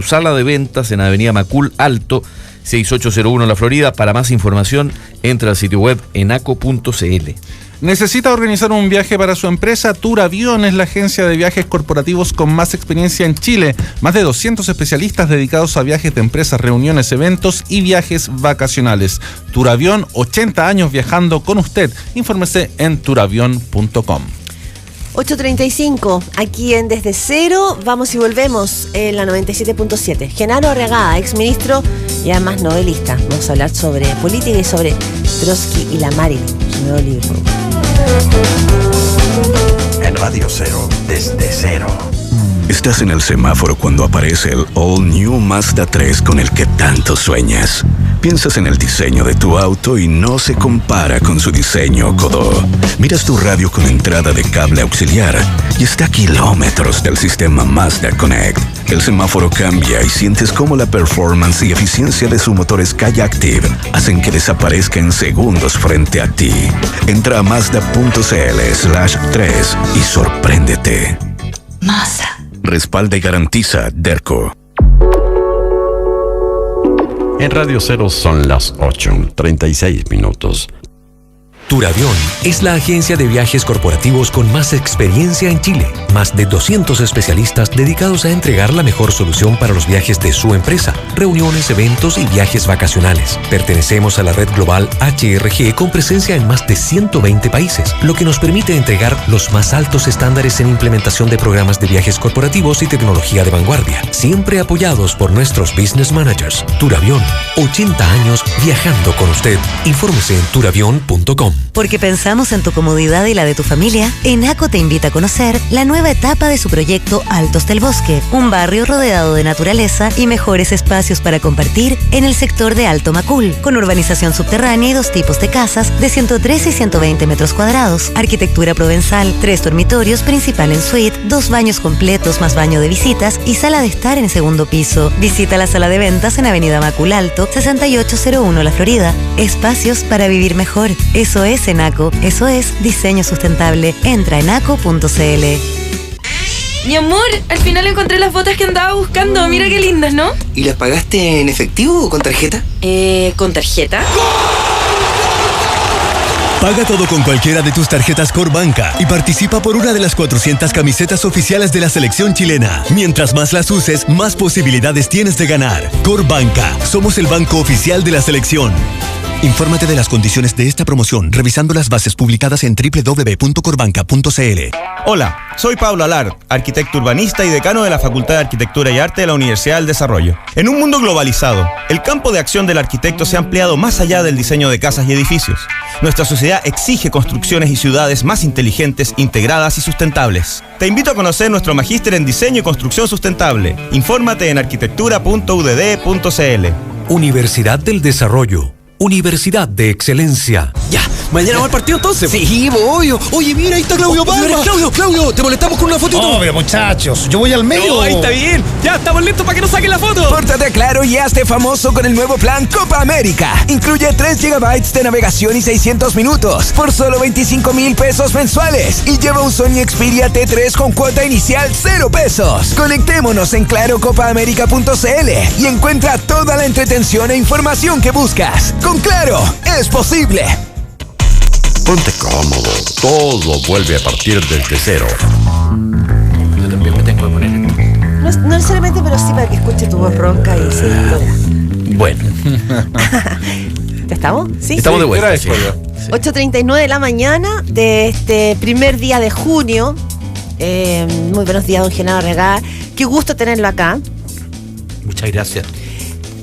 sala de ventas en Avenida Macul Alto, 6801 La Florida. Para más información, entra al sitio web enaco.cl. ¿Necesita organizar un viaje para su empresa? Turavión es la agencia de viajes corporativos con más experiencia en Chile. Más de 200 especialistas dedicados a viajes de empresas, reuniones, eventos y viajes vacacionales. Turavión, 80 años viajando con usted. Infórmese en turavión.com. 8:35, aquí en Desde Cero, vamos y volvemos en la 97.7. Genaro Arriagada, exministro y además novelista. Vamos a hablar sobre política y sobre Trotsky y la Marilyn, su nuevo libro. En Radio Cero, Desde Cero. Estás en el semáforo cuando aparece el All New Mazda 3 con el que tanto sueñas. Piensas en el diseño de tu auto y no se compara con su diseño codo. Miras tu radio con entrada de cable auxiliar y está a kilómetros del sistema Mazda Connect. El semáforo cambia y sientes cómo la performance y eficiencia de su motor Skyactiv hacen que desaparezca en segundos frente a ti. Entra a Mazda.cl/3 y sorpréndete. Mazda. Respalda y garantiza Derco. En Radio Cero son las 8:36. Turavión es la agencia de viajes corporativos con más experiencia en Chile. Más de 200 especialistas dedicados a entregar la mejor solución para los viajes de su empresa, reuniones, eventos y viajes vacacionales. Pertenecemos a la red global HRG con presencia en más de 120 países, lo que nos permite entregar los más altos estándares en implementación de programas de viajes corporativos y tecnología de vanguardia, siempre apoyados por nuestros business managers. Turavión, 80 años viajando con usted. Infórmese en turavión.com. Porque pensamos en tu comodidad y la de tu familia, ENACO te invita a conocer la nueva nueva etapa de su proyecto Altos del Bosque, un barrio rodeado de naturaleza y mejores espacios para compartir en el sector de Alto Macul, con urbanización subterránea y 2 tipos de casas de 113 y 120 metros cuadrados, arquitectura provenzal, 3 dormitorios, principal en suite, 2 baños completos más baño de visitas y sala de estar en el segundo piso. Visita la sala de ventas en Avenida Macul Alto, 6801 La Florida. Espacios para vivir mejor. Eso es Enaco. Eso es diseño sustentable. Entra en enaco.cl. Mi amor, al final encontré las botas que andaba buscando. Mira qué lindas, ¿no? ¿Y las pagaste en efectivo o con tarjeta? ¿Con tarjeta? Paga todo con cualquiera de tus tarjetas Corbanca y participa por una de las 400 camisetas oficiales de la selección chilena. Mientras más las uses, más posibilidades tienes de ganar. Corbanca, somos el banco oficial de la selección. Infórmate de las condiciones de esta promoción revisando las bases publicadas en www.corbanca.cl. Hola, soy Pablo Alar, arquitecto urbanista y decano de la Facultad de Arquitectura y Arte de la Universidad del Desarrollo. En un mundo globalizado, el campo de acción del arquitecto se ha ampliado más allá del diseño de casas y edificios. Nuestra sociedad exige construcciones y ciudades más inteligentes, integradas y sustentables. Te invito a conocer nuestro magíster en diseño y construcción sustentable. Infórmate en arquitectura.udd.cl. Universidad del Desarrollo. Universidad de excelencia. Ya, mañana vamos al partido entonces. Sí, obvio. Oye, mira, ahí está Claudio Palma. Claudio, ¿te molestamos con una fotito? Obvio, muchachos. Yo voy al medio. No, ahí está bien. Ya estamos listos para que nos saquen la foto. Pórtate a Claro y hazte famoso con el nuevo plan Copa América. Incluye 3 GB de navegación y 600 minutos por solo 25,000 pesos mensuales. Y lleva un Sony Xperia T3 con cuota inicial 0 pesos. Conectémonos en clarocopaamerica.cl y encuentra toda la entretención e información que buscas. Con Claro, es posible. Ponte cómodo. Todo vuelve a partir desde cero. Yo también me tengo que poner. No necesariamente, pero sí para que escuche tu voz ronca y se explora. Bueno. ¿Ya estamos? ¿Sí? Estamos de vuelta. Sí. 8:39 de la mañana de este primer día de junio. Muy buenos días, don Genaro Regá. Qué gusto tenerlo acá. Muchas gracias.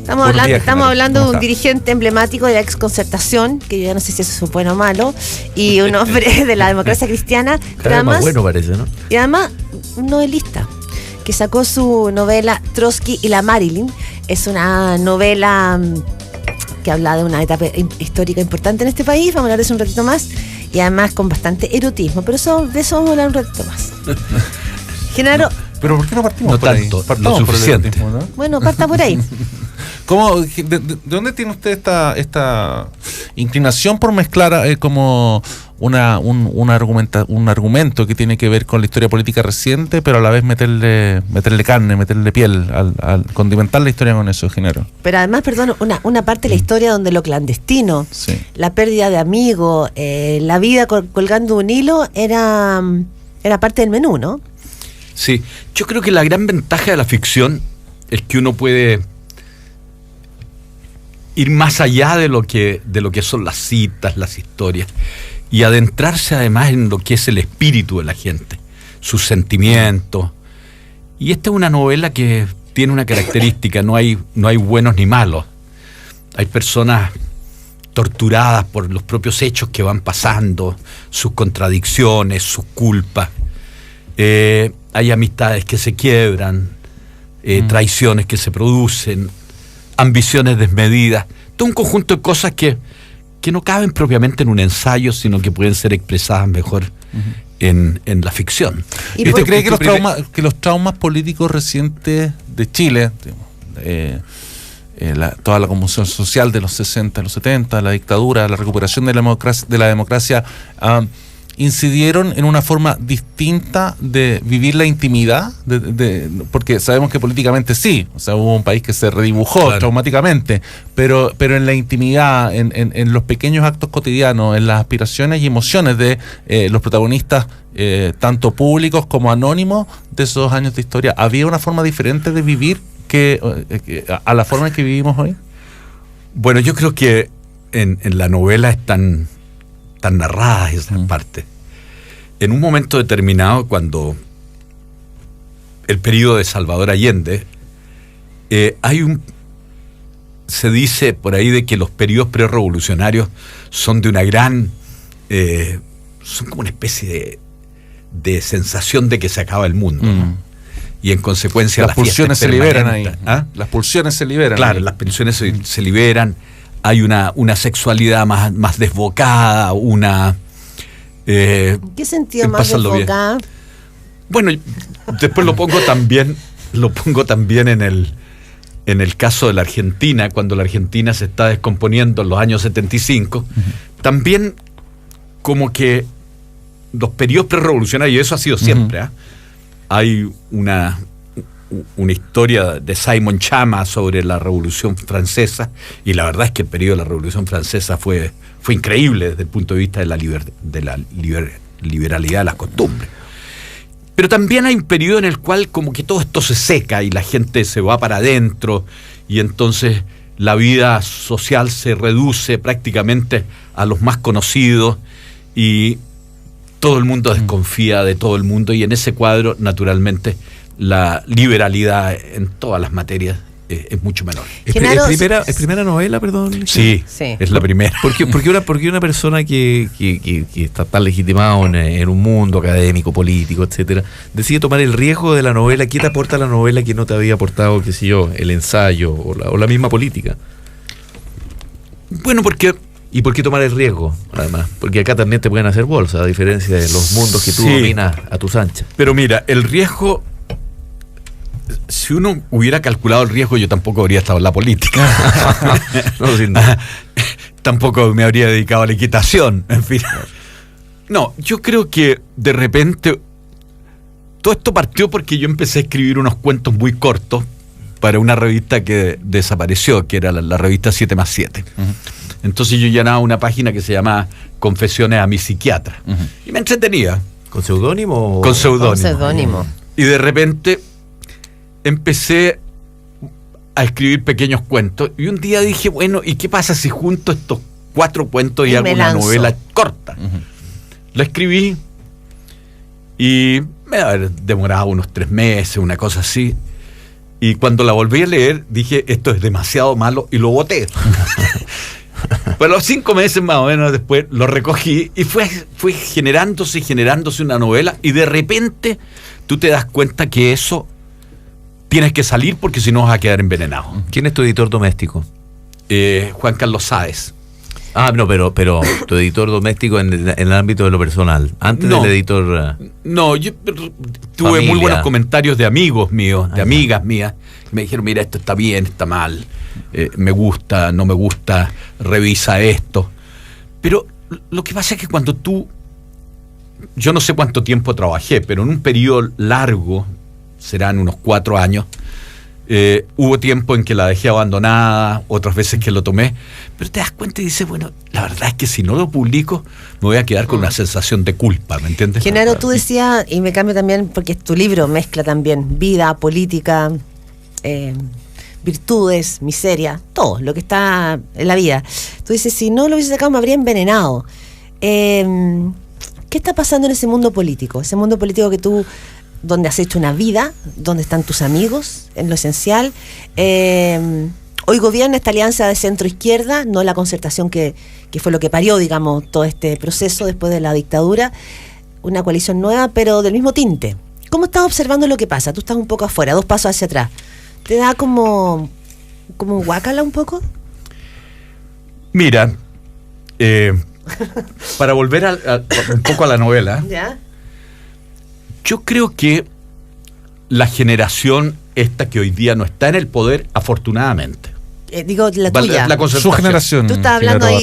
Estamos hablando de un dirigente emblemático de la exconcertación, que yo ya no sé si eso es bueno o malo, y un hombre de la democracia cristiana. Cada vez más bueno parece, ¿no? Y además, un novelista que sacó su novela Trotsky y la Marilyn. Es una novela que habla de una etapa histórica importante en este país. Vamos a hablar de eso un ratito más. Y además con bastante erotismo. Pero de eso vamos a hablar un ratito más. Genaro. ¿Pero por qué no partimos no por tanto, ahí? lo suficiente. ¿No? Bueno, parta por ahí. ¿De dónde tiene usted esta inclinación por mezclar como un argumento que tiene que ver con la historia política reciente, pero a la vez meterle carne, meterle piel, al condimentar la historia con eso, Genaro? Pero además, perdón, una parte de la historia donde lo clandestino, sí, la pérdida de amigos, la vida colgando un hilo, era parte del menú, ¿no? Sí, yo creo que la gran ventaja de la ficción es que uno puede ir más allá de lo que son las citas, las historias, y adentrarse además en lo que es el espíritu de la gente, sus sentimientos. Y esta es una novela que tiene una característica: no hay buenos ni malos. Hay personas torturadas por los propios hechos que van pasando, sus contradicciones, sus culpas. Hay amistades que se quiebran, traiciones que se producen, ambiciones desmedidas, todo un conjunto de cosas que no caben propiamente en un ensayo, sino que pueden ser expresadas mejor en la ficción. ¿Y usted cree que los traumas políticos recientes de Chile, toda la conmoción social de los 60, los 70, la dictadura, la recuperación de la democracia, incidieron en una forma distinta de vivir la intimidad? Porque sabemos que políticamente sí, o sea, hubo un país que se redibujó traumáticamente, pero en la intimidad, en los pequeños actos cotidianos, en las aspiraciones y emociones de los protagonistas, tanto públicos como anónimos, de esos 2 años de historia, ¿había una forma diferente de vivir que a la forma en que vivimos hoy? Bueno, yo creo que en la novela están narradas esas partes. En un momento determinado, cuando el periodo de Salvador Allende, se dice por ahí de que los periodos prerevolucionarios son de una gran, son como una especie de sensación de que se acaba el mundo, ¿no? Y en consecuencia las pulsiones se liberan ahí. ¿Ah? Las pulsiones se liberan. Claro, ahí. las pulsiones se liberan. Hay una sexualidad más desbocada, ¿Qué sentido más desbocada? Bueno, después lo pongo también en el caso de la Argentina, cuando la Argentina se está descomponiendo en los años 75, también como que los periodos prerrevolucionarios, y eso ha sido siempre, hay una historia de Simon Chama sobre la Revolución Francesa, y la verdad es que el periodo de la Revolución Francesa fue increíble desde el punto de vista de la liberalidad de las costumbres. Pero también hay un periodo en el cual como que todo esto se seca y la gente se va para adentro, y entonces la vida social se reduce prácticamente a los más conocidos y todo el mundo desconfía de todo el mundo, y en ese cuadro naturalmente la liberalidad en todas las materias es mucho menor. ¿Es primera novela, perdón? Sí, es la primera. Porque una persona que está tan legitimada en un mundo académico, político, etcétera, decide tomar el riesgo de la novela. ¿Qué te aporta la novela que no te había aportado, qué sé yo, el ensayo o la misma política? Bueno, porque... ¿Y por qué tomar el riesgo, además? Porque acá también te pueden hacer bolsa, a diferencia de los mundos que tú dominas a tus anchas. Pero mira, el riesgo... Si uno hubiera calculado el riesgo, yo tampoco habría estado en la política. No, sin duda. Tampoco me habría dedicado a la equitación, en fin. No, yo creo que de repente todo esto partió porque yo empecé a escribir unos cuentos muy cortos para una revista que desapareció, que era la revista 7+7. Entonces yo llenaba una página que se llamaba Confesiones a mi psiquiatra. Y me entretenía. ¿Con seudónimo? Con seudónimo. Y de repente empecé a escribir pequeños cuentos, y un día dije, bueno, ¿y qué pasa si junto estos 4 cuentos y hago una novela corta? La escribí y me había demorado unos 3 meses, una cosa así, y cuando la volví a leer dije, esto es demasiado malo, y lo boté. Pero a los 5 meses más o menos después lo recogí y fue generándose una novela, y de repente tú te das cuenta que eso tienes que salir porque si no vas a quedar envenenado. ¿Quién es tu editor doméstico? Juan Carlos Sáez. Ah, no, pero tu editor doméstico en el ámbito de lo personal, antes del editor... No, yo tuve muy buenos comentarios de amigos míos, de amigas mías. Me dijeron, mira, esto está bien, está mal, me gusta, no me gusta, revisa esto. Pero lo que pasa es que cuando yo no sé cuánto tiempo trabajé, pero en un periodo largo, serán unos 4 años, hubo tiempo en que la dejé abandonada, otras veces que lo tomé, pero te das cuenta y dices, bueno, la verdad es que si no lo publico me voy a quedar con una sensación de culpa, ¿me entiendes? Genaro, tú decías, y me cambio también porque tu libro mezcla también vida, política, virtudes, miseria, todo lo que está en la vida. Tú dices, si no lo hubiese sacado me habría envenenado. ¿Qué está pasando en ese mundo político? Ese mundo político que tú, donde has hecho una vida, donde están tus amigos, en lo esencial. Hoy gobierna esta alianza de centro-izquierda, no la concertación que fue lo que parió, digamos, todo este proceso después de la dictadura. Una coalición nueva, pero del mismo tinte. ¿Cómo estás observando lo que pasa? Tú estás un poco afuera, 2 pasos hacia atrás. ¿Te da como guácala un poco? Mira, para volver un poco a la novela, ¿ya? Yo creo que la generación esta que hoy día no está en el poder, afortunadamente. Digo, la tuya. Su generación. Tú estás hablando ahí.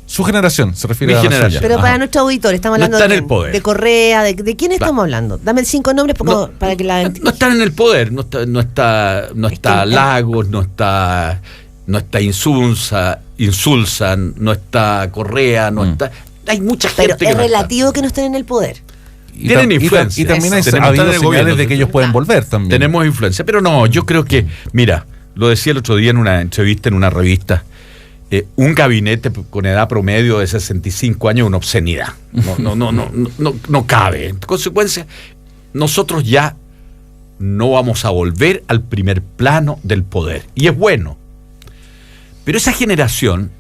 Su generación, se refiere a la generación. Pero para nuestro auditor, estamos hablando de Correa, ¿de quién estamos hablando? Dame 5 nombres para que la... No están en el poder, no está Lagos, no está Insulza, no está Correa, no está... Hay mucha gente pero es relativo que no estén en el poder. Tienen influencia. Y también ha habido señales de que ellos pueden volver también. Tenemos influencia, pero no, yo creo que, mira, lo decía el otro día en una entrevista en una revista, un gabinete con edad promedio de 65 años es una obscenidad. No cabe. En consecuencia, nosotros ya no vamos a volver al primer plano del poder. Y es bueno. Pero esa generación,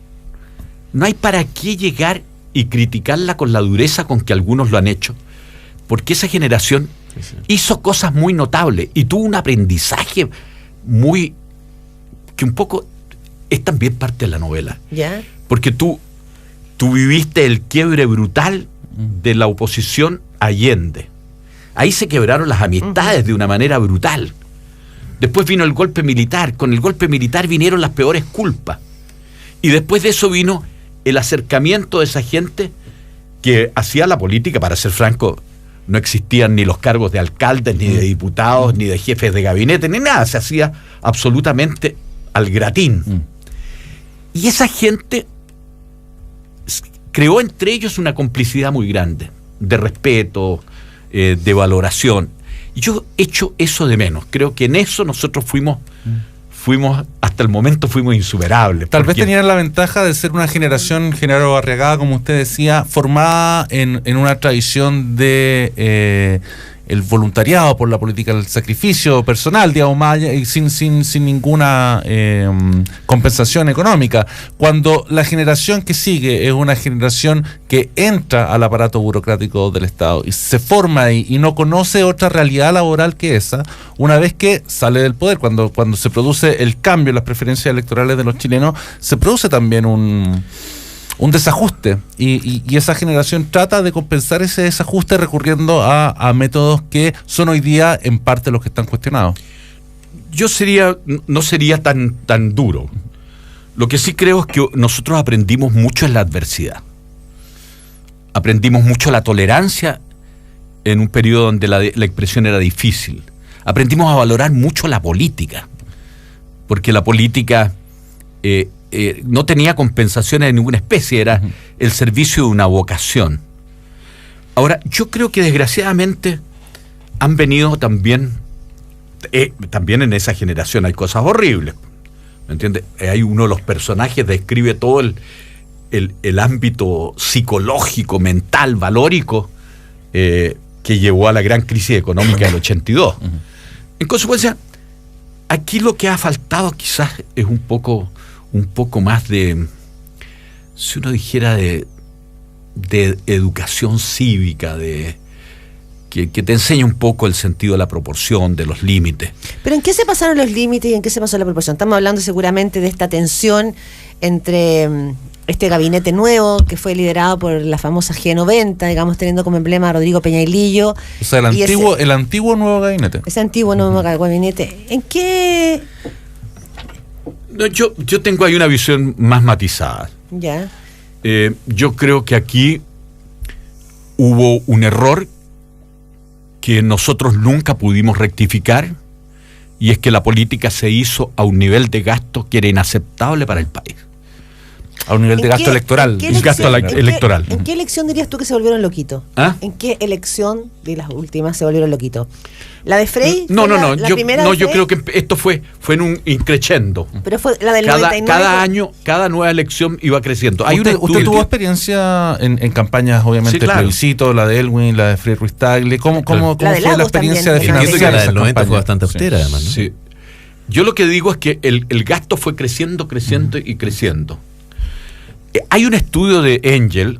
no hay para qué llegar y criticarla con la dureza con que algunos lo han hecho, porque esa generación hizo cosas muy notables y tuvo un aprendizaje muy, que un poco es también parte de la novela. ¿Ya? Porque tú viviste el quiebre brutal de la oposición a Allende. Ahí se quebraron las amistades de una manera brutal. Después vino el golpe militar. Con el golpe militar vinieron las peores culpas. Y después de eso vino el acercamiento de esa gente que hacía la política, para ser franco, no existían ni los cargos de alcaldes, ni de diputados, ni de jefes de gabinete, ni nada. Se hacía absolutamente al gratín. Y esa gente creó entre ellos una complicidad muy grande, de respeto, de valoración. Y yo echo eso de menos. Creo que en eso nosotros fuimos hasta el momento fuimos insuperables. Tal vez tenían la ventaja de ser una generación, Genaro Barriagada, como usted decía, formada en una tradición de el voluntariado por la política del sacrificio personal, digamos, más allá, y sin ninguna compensación económica. Cuando la generación que sigue es una generación que entra al aparato burocrático del Estado y se forma ahí y no conoce otra realidad laboral que esa, una vez que sale del poder, cuando se produce el cambio en las preferencias electorales de los chilenos, se produce también un desajuste y esa generación trata de compensar ese desajuste recurriendo a métodos que son hoy día en parte los que están cuestionados. Yo no sería tan duro. Lo que sí creo es que nosotros aprendimos mucho en la adversidad. Aprendimos mucho la tolerancia en un periodo donde la expresión era difícil. Aprendimos a valorar mucho la política, porque la política no tenía compensaciones de ninguna especie, era el servicio de una vocación. Ahora, yo creo que desgraciadamente han venido también en esa generación hay cosas horribles, ¿me entiendes? Hay uno de los personajes describe todo el ámbito psicológico, mental, valórico que llevó a la gran crisis económica del 82. En consecuencia, aquí lo que ha faltado quizás es un poco más de, si uno dijera, de educación cívica, que te enseña un poco el sentido de la proporción, de los límites. ¿Pero en qué se pasaron los límites y en qué se pasó la proporción? Estamos hablando seguramente de esta tensión entre este gabinete nuevo que fue liderado por la famosa G90, digamos, teniendo como emblema a Rodrigo Peñailillo. O sea, el antiguo nuevo gabinete. Ese antiguo nuevo gabinete. ¿En qué...? No, yo tengo ahí una visión más matizada. Ya. Yo creo que aquí hubo un error que nosotros nunca pudimos rectificar, y es que la política se hizo a un nivel de gasto que era inaceptable para el país. A un nivel de gasto electoral. ¿En qué elección dirías tú que se volvieron loquitos? ¿En qué elección de las últimas se volvieron loquitos? ¿La de Frey? No. Yo creo que esto fue en un increchendo. Pero fue la del 99. Cada año, cada nueva elección iba creciendo. Usted tuvo experiencia en campañas, obviamente, el plebiscito, la de Elwin, la de Frey Ruiz Tagle. ¿Cómo fue la experiencia de financiar la del 90 fue bastante austera, además, ¿no? Sí. Yo lo que digo es que el gasto fue creciendo y creciendo. Hay un estudio de Engel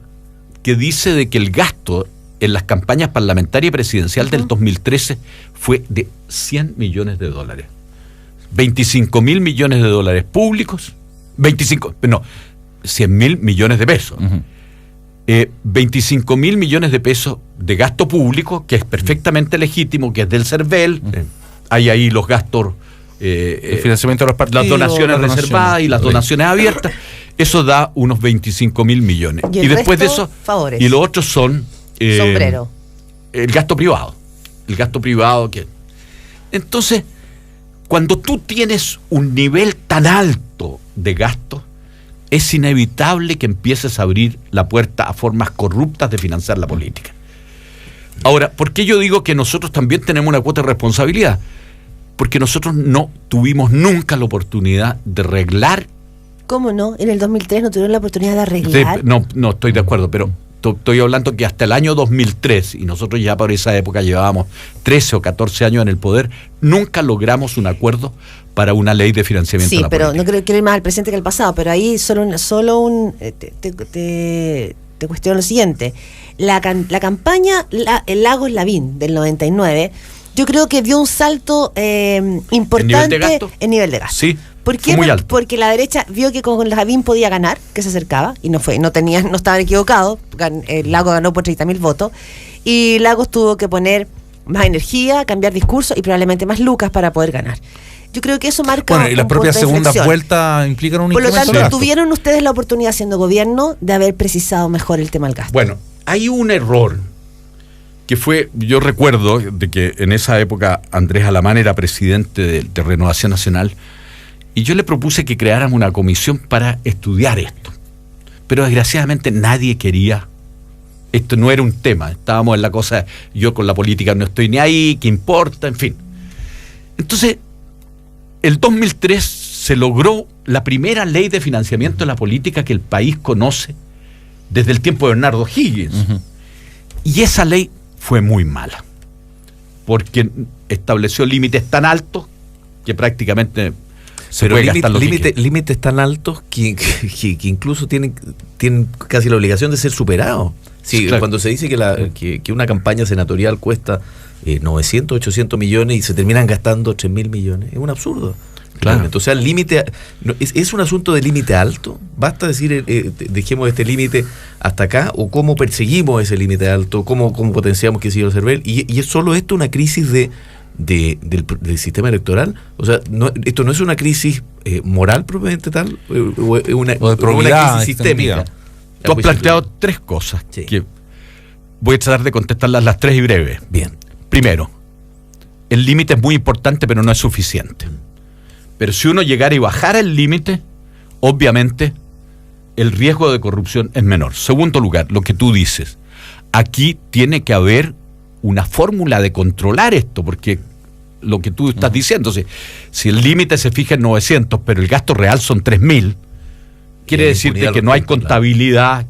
que dice de que el gasto en las campañas parlamentaria y presidencial del 2013 fue de $100 millones. 25.000 millones de dólares públicos, 100.000 millones de pesos. 25.000 millones de pesos de gasto público, que es perfectamente legítimo, que es del CERVEL. Hay ahí los gastos, el financiamiento de los partidos, las donaciones reservadas y las donaciones abiertas. Eso da unos 25.000 millones. Y después de eso, favores. Y los otros son sombrero. El gasto privado. Entonces, cuando tú tienes un nivel tan alto de gasto, es inevitable que empieces a abrir la puerta a formas corruptas de financiar la política. Ahora, ¿por qué yo digo que nosotros también tenemos una cuota de responsabilidad? Porque nosotros no tuvimos nunca la oportunidad de arreglar. ¿Cómo no? En el 2003 no tuvieron la oportunidad de arreglar. No estoy de acuerdo, pero estoy hablando que hasta el año 2003, y nosotros ya por esa época llevábamos 13 o 14 años en el poder, nunca logramos un acuerdo para una ley de financiamiento de la política. No quiero ir más al presente que al pasado, pero ahí te cuestiono lo siguiente. La campaña el Lagos Lavín del 99, yo creo que dio un salto importante en nivel de gasto. Sí. ¿Por qué? Muy alto. Porque la derecha vio que con Lavín podía ganar, que se acercaba, y no estaban equivocados. El Lagos ganó por 30.000 votos, y Lagos tuvo que poner más energía, cambiar discurso y probablemente más lucas para poder ganar. Yo creo que eso marca. Bueno, y las propias segundas vueltas implican un incremento. Por lo tanto, sí. tuvieron ustedes la oportunidad, siendo gobierno, de haber precisado mejor el tema del gasto. Bueno, hay un error que fue, yo recuerdo de que en esa época Andrés Alamán era presidente de Renovación Nacional, y yo le propuse que creáramos una comisión para estudiar esto. Pero desgraciadamente nadie quería. Esto no era un tema. Estábamos en la cosa, yo con la política no estoy ni ahí, ¿qué importa? En fin. Entonces, el 2003 se logró la primera ley de financiamiento de la política que el país conoce desde el tiempo de Bernardo Higgins. Y esa ley fue muy mala, porque estableció límites tan altos que prácticamente se puede gastar lo que quiera. Límites tan altos que incluso tienen casi la obligación de ser superados. Sí, claro. Cuando se dice que una campaña senatorial cuesta 900, 800 millones y se terminan gastando 3.000 millones, es un absurdo. Claro. Entonces, el límite ¿es un asunto de límite alto? ¿Basta decir dejemos este límite hasta acá? ¿O cómo perseguimos ese límite alto? ¿Cómo potenciamos que siga el CERVEL? ¿Y es solo esto una crisis del sistema electoral? O sea, esto no es una crisis moral propiamente tal, o una crisis sistémica. Tú has planteado tres cosas que voy a tratar de contestarlas las tres y breves. Bien. Primero, el límite es muy importante, pero no es suficiente. Pero si uno llegara y bajara el límite, obviamente el riesgo de corrupción es menor. Segundo lugar, lo que tú dices, aquí tiene que haber una fórmula de controlar esto, porque lo que tú estás diciendo, si el límite se fija en 900, pero el gasto real son 3.000, quiere decir que no hay contabilidad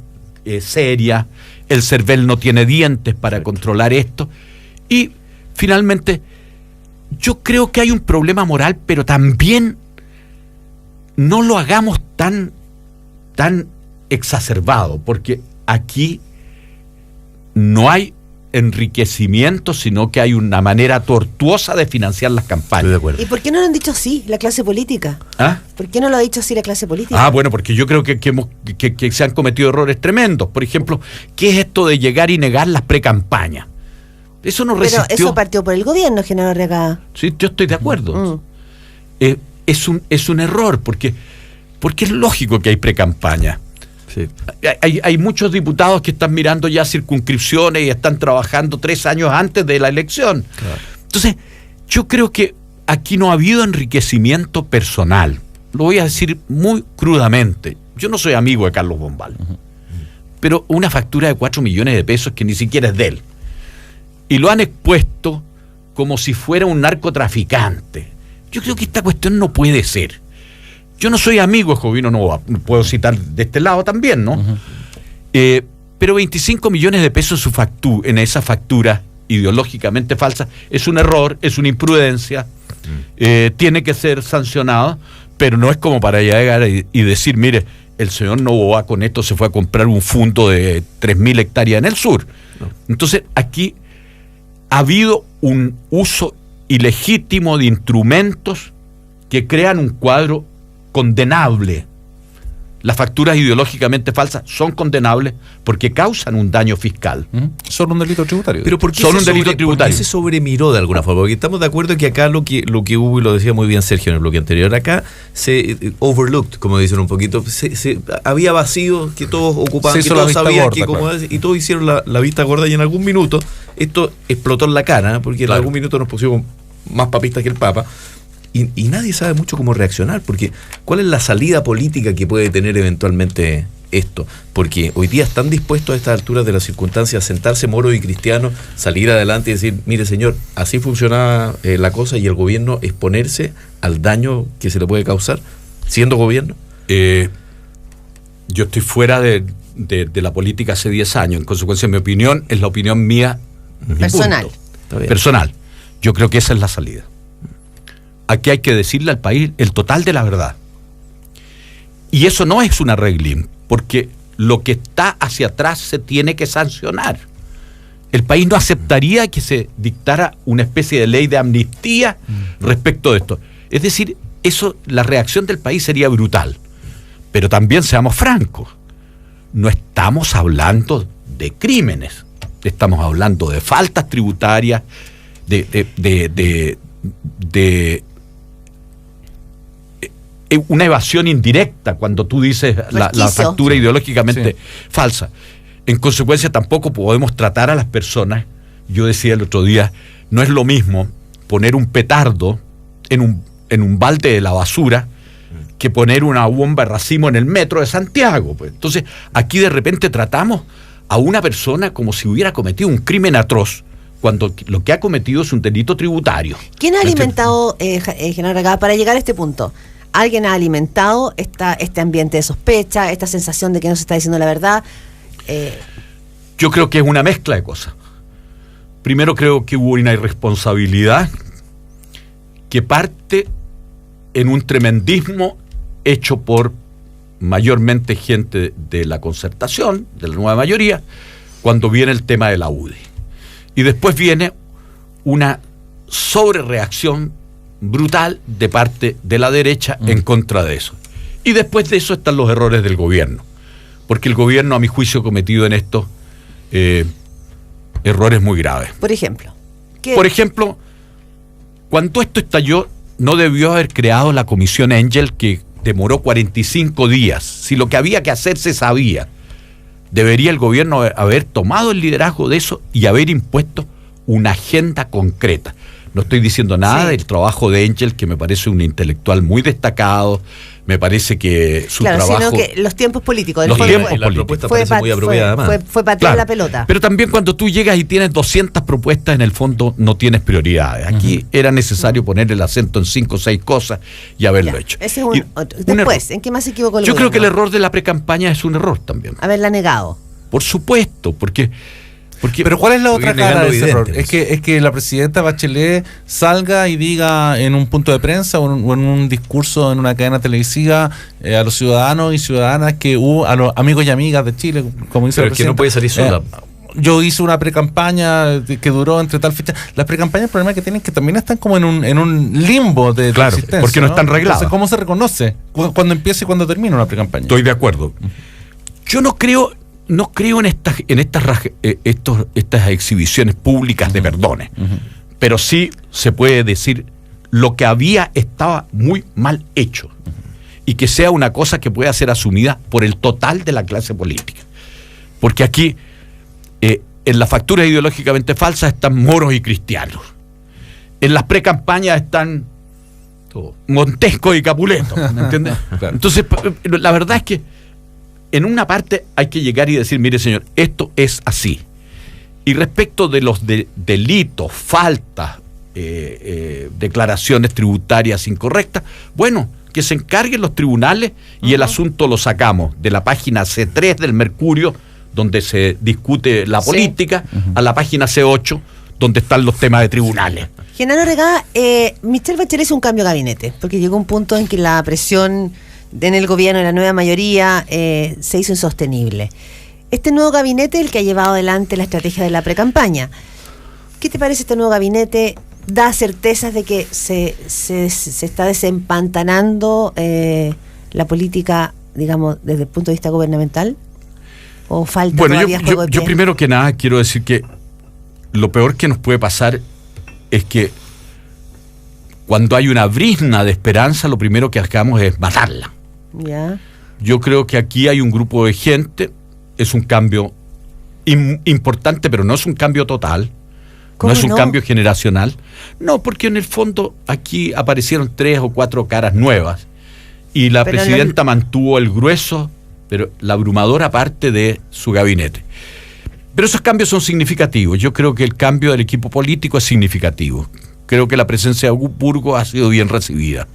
seria, el CERVEL no tiene dientes para controlar esto. Y finalmente, yo creo que hay un problema moral, pero también no lo hagamos tan exacerbado, porque aquí no hay enriquecimiento, sino que hay una manera tortuosa de financiar las campañas. Estoy de acuerdo. ¿Y por qué no lo han dicho así la clase política? ¿Ah? ¿Por qué no lo ha dicho así la clase política? Bueno, porque yo creo que se han cometido errores tremendos. Por ejemplo, ¿qué es esto de llegar y negar las precampañas? Eso no resistió. Pero eso partió por el gobierno, Genaro Arriagada. Sí, yo estoy de acuerdo. Es un error, porque es lógico que hay precampaña. Sí. Hay muchos diputados que están mirando ya circunscripciones y están trabajando 3 años antes de la elección. Claro. Entonces, yo creo que aquí no ha habido enriquecimiento personal. Lo voy a decir muy crudamente. Yo no soy amigo de Carlos Bombal, pero una factura de 4 millones de pesos que ni siquiera es de él. Y lo han expuesto como si fuera un narcotraficante. Yo creo que esta cuestión no puede ser. Yo no soy amigo de Jovino Novoa, puedo citar de este lado también, ¿no? Pero 25 millones de pesos en esa factura ideológicamente falsa es un error, es una imprudencia, tiene que ser sancionado, pero no es como para llegar y decir, mire, el señor Novoa con esto se fue a comprar un fondo de 3.000 hectáreas en el sur. No. Entonces, aquí ha habido un uso ilegítimo de instrumentos que crean un cuadro condenable. Las facturas ideológicamente falsas son condenables porque causan un daño fiscal. Son un delito tributario. Pero ¿por qué son un delito tributario? ¿Por qué se sobremiró de alguna forma? Porque estamos de acuerdo que acá lo que hubo, y lo decía muy bien Sergio en el bloque anterior, acá se overlooked, como dicen un poquito, había vacío que todos ocupaban, que todos sabían que como y todos hicieron la vista gorda, y en algún minuto esto explotó en la cara, porque en algún minuto nos pusimos más papistas que el Papa. Y nadie sabe mucho cómo reaccionar, porque ¿cuál es la salida política que puede tener eventualmente esto? Porque hoy día están dispuestos a estas alturas de las circunstancias a sentarse Moro y Cristiano, salir adelante y decir, mire señor, así funcionaba la cosa, y el gobierno exponerse al daño que se le puede causar siendo gobierno. Yo estoy fuera de la política hace 10 años, en consecuencia mi opinión es la opinión mía personal. Personal. Yo creo que esa es la salida. Aquí hay que decirle al país el total de la verdad. Y eso no es un arreglín, porque lo que está hacia atrás se tiene que sancionar. El país no aceptaría que se dictara una especie de ley de amnistía respecto de esto. Es decir, la reacción del país sería brutal. Pero también seamos francos, no estamos hablando de crímenes, estamos hablando de faltas tributarias, de una evasión indirecta cuando tú dices la factura ideológicamente falsa. En consecuencia, tampoco podemos tratar a las personas. Yo decía el otro día, no es lo mismo poner un petardo en un balde de la basura que poner una bomba de racimo en el metro de Santiago. Pues. Entonces, aquí de repente tratamos a una persona como si hubiera cometido un crimen atroz, cuando lo que ha cometido es un delito tributario. ¿Quién ha alimentado, General Regadas, para llegar a este punto? ¿Alguien ha alimentado este ambiente de sospecha, esta sensación de que no se está diciendo la verdad? Yo creo que es una mezcla de cosas. Primero, creo que hubo una irresponsabilidad que parte en un tremendismo hecho por mayormente gente de la Concertación, de la nueva mayoría, cuando viene el tema de la UDI. Y después viene una sobrereacción brutal de parte de la derecha en contra de eso. Y después de eso están los errores del gobierno. Porque el gobierno, a mi juicio, ha cometido en esto errores muy graves. Por ejemplo. Por ejemplo, cuando esto estalló, no debió haber creado la comisión Engel, que demoró 45 días. Si lo que había que hacer se sabía, debería el gobierno haber tomado el liderazgo de eso y haber impuesto una agenda concreta. No estoy diciendo nada del trabajo de Engel, que me parece un intelectual muy destacado. Me parece que su trabajo... Sino que los tiempos políticos. La propuesta parece muy apropiada, además. Fue patear la pelota. Pero también cuando tú llegas y tienes 200 propuestas, en el fondo no tienes prioridades. Aquí era necesario poner el acento en 5 o 6 cosas y haberlo hecho. Ese es Después, ¿en qué más se equivocó el gobierno? Yo creo que el error de la precampaña es un error también. Haberla negado. Por supuesto, porque pero ¿cuál es la otra cara de ese error? Es que la presidenta Bachelet salga y diga en un punto de prensa o en un discurso en una cadena televisiva a los ciudadanos y ciudadanas a los amigos y amigas de Chile, como dice la presidenta. Pero es que no puede salir sola. Yo hice una precampaña que duró entre tal fecha. Las precampañas, el problema que tienen es que también están como en un limbo de existencia. Porque no están regladas. Entonces, ¿cómo se reconoce cuándo empieza y cuándo termina una precampaña? Estoy de acuerdo. Yo no creo en estas exhibiciones públicas de perdones, pero sí se puede decir lo que había estaba muy mal hecho y que sea una cosa que pueda ser asumida por el total de la clase política. Porque aquí, en las facturas ideológicamente falsas están moros y cristianos. En las precampañas están Montesco y Capuleto, ¿me entiendes? Claro. Entonces, la verdad es que en una parte hay que llegar y decir, mire señor, esto es así. Y respecto de los delitos, faltas, declaraciones tributarias incorrectas, bueno, que se encarguen los tribunales y el asunto lo sacamos de la página C3 del Mercurio, donde se discute la política, a la página C8, donde están los temas de tribunales. Genaro Regadas, Michelle Bachelet hizo un cambio de gabinete, porque llegó un punto en que la presión en el gobierno de la nueva mayoría se hizo insostenible. Este nuevo gabinete es el que ha llevado adelante la estrategia de la precampaña. ¿Qué te parece este nuevo gabinete? ¿Da certezas de que se está desempantanando la política, digamos, desde el punto de vista gubernamental? ¿O falta todavía juego de pie? Yo primero que nada quiero decir que lo peor que nos puede pasar es que cuando hay una brizna de esperanza, lo primero que hagamos es matarla. Ya. Yo creo que aquí hay un grupo de gente, es un cambio importante, pero no es un cambio total, no es un cambio generacional. No, porque en el fondo aquí aparecieron 3 o 4 caras nuevas y la presidenta mantuvo el grueso, pero la abrumadora parte de su gabinete. Pero esos cambios son significativos. Yo creo que el cambio del equipo político es significativo. Creo que la presencia de Burgos ha sido bien recibida.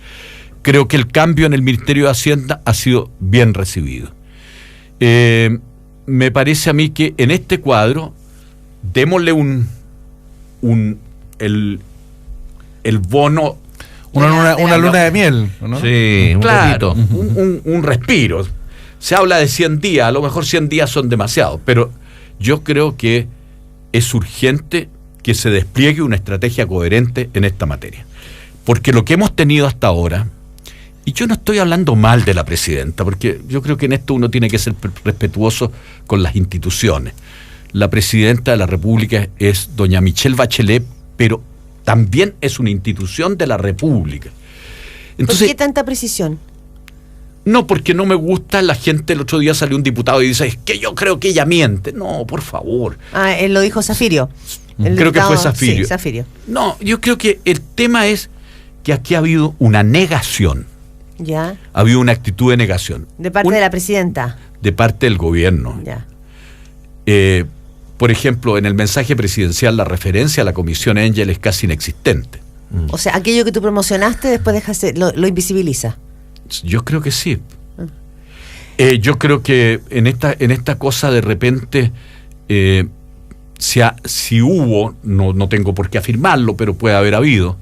Creo que el cambio en el Ministerio de Hacienda ha sido bien recibido. Me parece a mí que en este cuadro démosle el bono, una luna de miel, ¿no? Sí, claro, un respiro. Se habla de 100 días, a lo mejor 100 días son demasiados, pero yo creo que es urgente que se despliegue una estrategia coherente en esta materia. Porque lo que hemos tenido hasta ahora, y yo no estoy hablando mal de la presidenta, porque yo creo que en esto uno tiene que ser respetuoso con las instituciones. La presidenta de la República es doña Michelle Bachelet, pero también es una institución de la República. Entonces, ¿por qué tanta precisión? No, porque no me gusta la gente. El otro día salió un diputado y dice, es que yo creo que ella miente. No, por favor. Él lo dijo Zafirio. Creo que fue Zafirio. Sí, Zafirio. No, yo creo que el tema es que aquí ha habido una negación. Ya. Ha habido una actitud de negación. ¿De parte de la presidenta? De parte del gobierno. Ya. Por ejemplo, en el mensaje presidencial la referencia a la Comisión Engel es casi inexistente. O sea, aquello que tú promocionaste después lo invisibiliza. Yo creo que sí. Yo creo que en esta cosa de repente, si hubo, no tengo por qué afirmarlo, pero puede haber habido,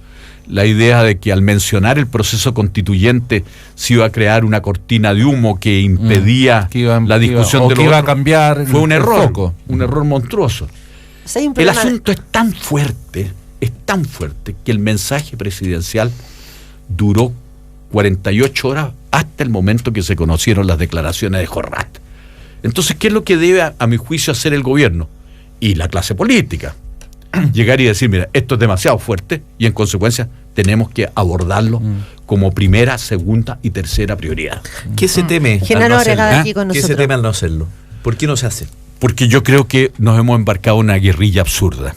la idea de que al mencionar el proceso constituyente se iba a crear una cortina de humo que impedía la discusión de lo iba a cambiar. Fue un error, un error monstruoso. O sea, el asunto es tan fuerte que el mensaje presidencial duró 48 horas hasta el momento que se conocieron las declaraciones de Jorrat. Entonces, ¿qué es lo que debe, a mi juicio, hacer el gobierno y la clase política? Llegar y decir, mira, esto es demasiado fuerte y en consecuencia tenemos que abordarlo como primera, segunda y tercera prioridad. ¿Qué se teme? Genaro Agregada aquí con ¿Qué nosotros? se teme al no hacerlo? ¿Por qué no se hace? Porque yo creo que nos hemos embarcado en una guerrilla absurda.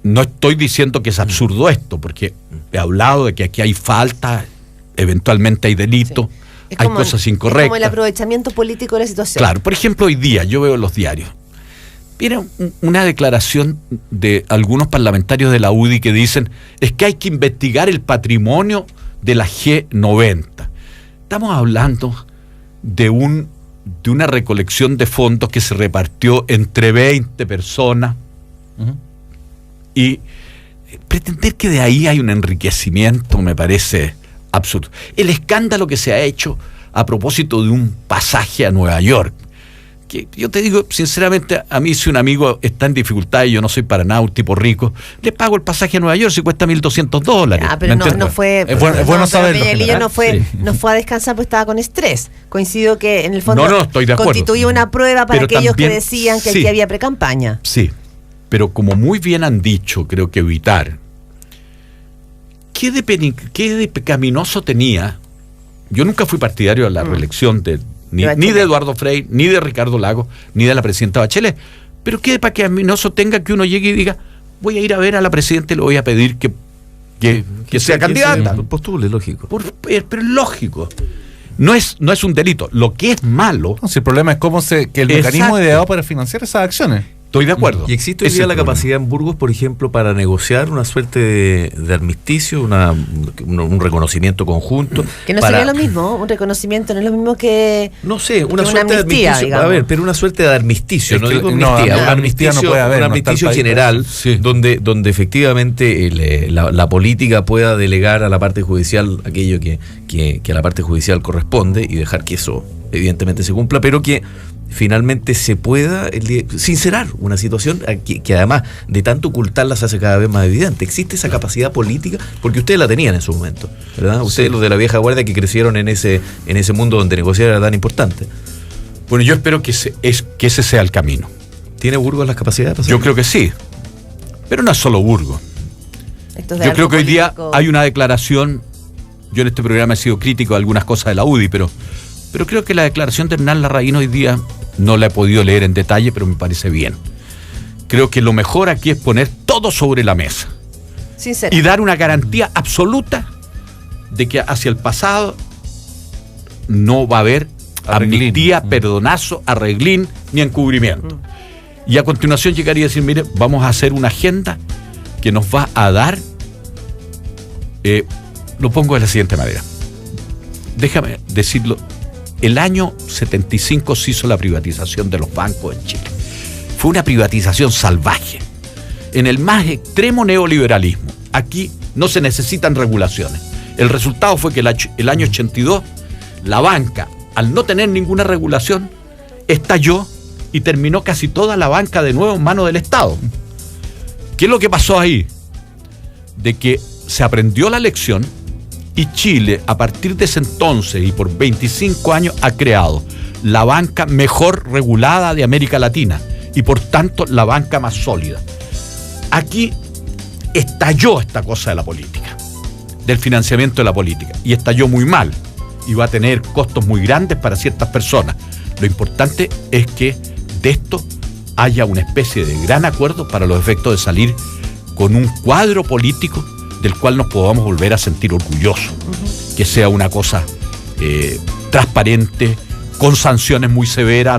No estoy diciendo que es absurdo esto, porque he hablado de que aquí hay falta, eventualmente hay delito, hay cosas incorrectas. Es como el aprovechamiento político de la situación. Claro, por ejemplo, hoy día yo veo los diarios. Viene una declaración de algunos parlamentarios de la UDI que dicen es que hay que investigar el patrimonio de la G90. Estamos hablando de una recolección de fondos que se repartió entre 20 personas. Y pretender que de ahí hay un enriquecimiento me parece absurdo. El escándalo que se ha hecho a propósito de un pasaje a Nueva York, que yo te digo sinceramente, a mí si un amigo está en dificultad y yo no soy para nada un tipo rico, le pago el pasaje a Nueva York si cuesta $1,200. Pero no fue. Es bueno saberlo. Miguelillo no fue a descansar porque estaba con estrés. Coincido que en el fondo estoy de acuerdo. Constituye una prueba para aquellos que decían que aquí había precampaña. Sí. Pero como muy bien han dicho, creo que evitar, ¿qué de pecaminoso tenía? Yo nunca fui partidario de la reelección ni de Eduardo Frei, ni de Ricardo Lagos, ni de la presidenta Bachelet. Pero ¿qué de pecaminoso tenga que uno llegue y diga, voy a ir a ver a la presidenta y le voy a pedir que sea candidata? Postule, lógico. Pero es lógico. No es un delito. Lo que es malo... No, si el problema es que el mecanismo ideado para financiar esas acciones. Estoy de acuerdo. ¿Y existe hoy día la capacidad en Burgos, por ejemplo, para negociar una suerte de armisticio, un reconocimiento conjunto? Que no sería lo mismo, un reconocimiento no es lo mismo que... No sé, una suerte amnistía, de armisticio. digamos. A ver, pero una suerte de armisticio, es no que, digo no, amnistía. amnistía no puede haber. Un armisticio no general, sí. donde efectivamente la política pueda delegar a la parte judicial aquello que a la parte judicial corresponde y dejar que eso evidentemente se cumpla, pero que finalmente se pueda sincerar una situación que además de tanto ocultarla se hace cada vez más evidente. Existe esa capacidad política, porque ustedes la tenían en su momento, ¿verdad? Ustedes, los de la vieja guardia que crecieron en ese mundo donde negociar era tan importante. Bueno, yo espero que ese sea el camino. ¿Tiene Burgos las capacidades para hacerlo? Yo creo que sí, pero no es solo Burgos. Yo creo que hoy día hay una declaración, yo en este programa he sido crítico de algunas cosas de la UDI, pero creo que la declaración de Hernán Larraín hoy día no la he podido leer en detalle, pero me parece bien. Creo que lo mejor aquí es poner todo sobre la mesa. Sincero. Y dar una garantía absoluta de que hacia el pasado no va a haber amnistía, perdonazo, arreglín ni encubrimiento. Y a continuación llegaría a decir, mire, vamos a hacer una agenda que nos va a dar, lo pongo de la siguiente manera. Déjame decirlo. El año 75 se hizo la privatización de los bancos en Chile. Fue una privatización salvaje, en el más extremo neoliberalismo. Aquí no se necesitan regulaciones. El resultado fue que el año 82 La banca, al no tener ninguna regulación, estalló y terminó casi toda la banca de nuevo en manos del Estado. ¿Qué es lo que pasó ahí? De que se aprendió la lección y Chile, a partir de ese entonces y por 25 años, ha creado la banca mejor regulada de América Latina y por tanto la banca más sólida. Aquí estalló esta cosa de la política, del financiamiento de la política, y estalló muy mal y va a tener costos muy grandes para ciertas personas. Lo importante es que de esto haya una especie de gran acuerdo para los efectos de salir con un cuadro político del cual nos podamos volver a sentir orgullosos, que sea una cosa transparente, con sanciones muy severas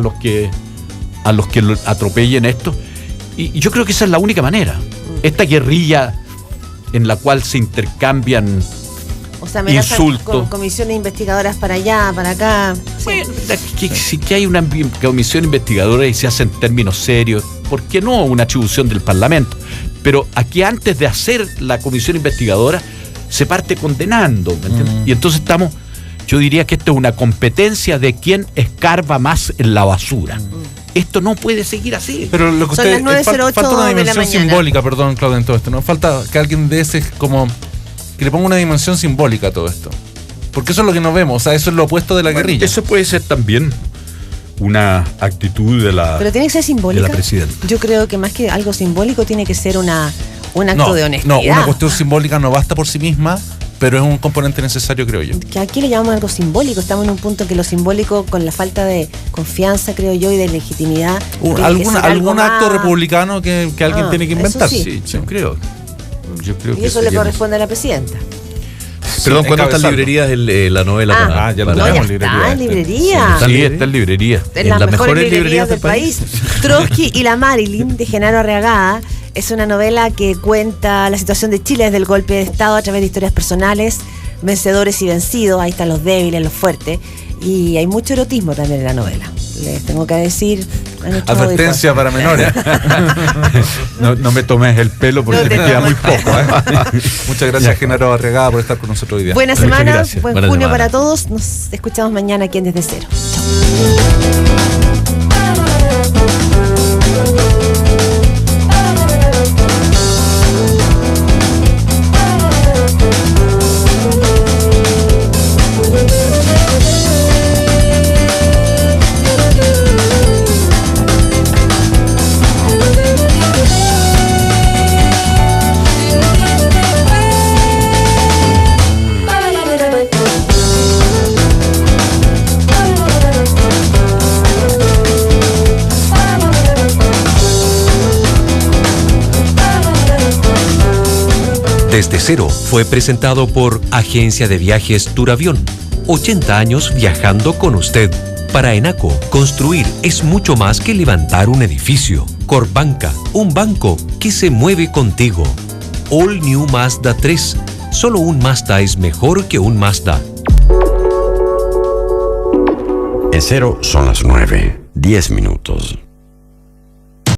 a los que atropellen esto. Y yo creo que esa es la única manera. Esta guerrilla en la cual se intercambian insultos. Con comisiones investigadoras para allá, para acá. Bueno, que hay una comisión investigadora y se hace en términos serios, ¿por qué no una atribución del Parlamento? Pero aquí, antes de hacer la comisión investigadora, se parte condenando, ¿me entiendes? Y entonces yo diría que esto es una competencia de quién escarba más en la basura. Esto no puede seguir así. Pero lo que Son las 9:08 falta una de la dimensión mañana. simbólica, perdón, Claudia, en todo esto, ¿no? Falta que alguien de ese como que le ponga una dimensión simbólica a todo esto. Porque eso es lo que no vemos, o sea, eso es lo opuesto de la guerrilla. Eso puede ser también una actitud de la, pero tiene que ser simbólica. de la presidenta. Yo creo que más que algo simbólico tiene que ser un acto de honestidad. No, una cuestión simbólica no basta por sí misma, pero es un componente necesario, creo yo. Que aquí le llamamos algo simbólico. Estamos en un punto en que lo simbólico, con la falta de confianza, creo yo, y de legitimidad. Algún acto republicano que alguien tiene que inventar. Sí. Yo creo Y eso le corresponde a la presidenta. Perdón, ¿cuándo está en librerías la novela? Ya lo No, ya tenemos en está en librería. Sí, está en librería. En las mejores librerías del país. Trotsky y la Marilyn, de Genaro Arriagada, es una novela que cuenta la situación de Chile desde el golpe de Estado a través de historias personales, vencedores y vencidos. Ahí están los débiles, los fuertes. Y hay mucho erotismo también en la novela. Les tengo que decir a nuestros advertencia para menores. No me tomes el pelo porque me queda muy poco. Muchas gracias, Genaro Arriagada, por estar con nosotros hoy día. Buena semana, gracias. buen Buena junio semana. para todos. Nos escuchamos mañana aquí en Desde Cero. Desde Cero fue presentado por Agencia de Viajes Turavión. 80 años viajando con usted. Para Enaco, construir es mucho más que levantar un edificio. Corbanca, un banco que se mueve contigo. All New Mazda 3. Solo un Mazda es mejor que un Mazda. En Cero son las 9:10.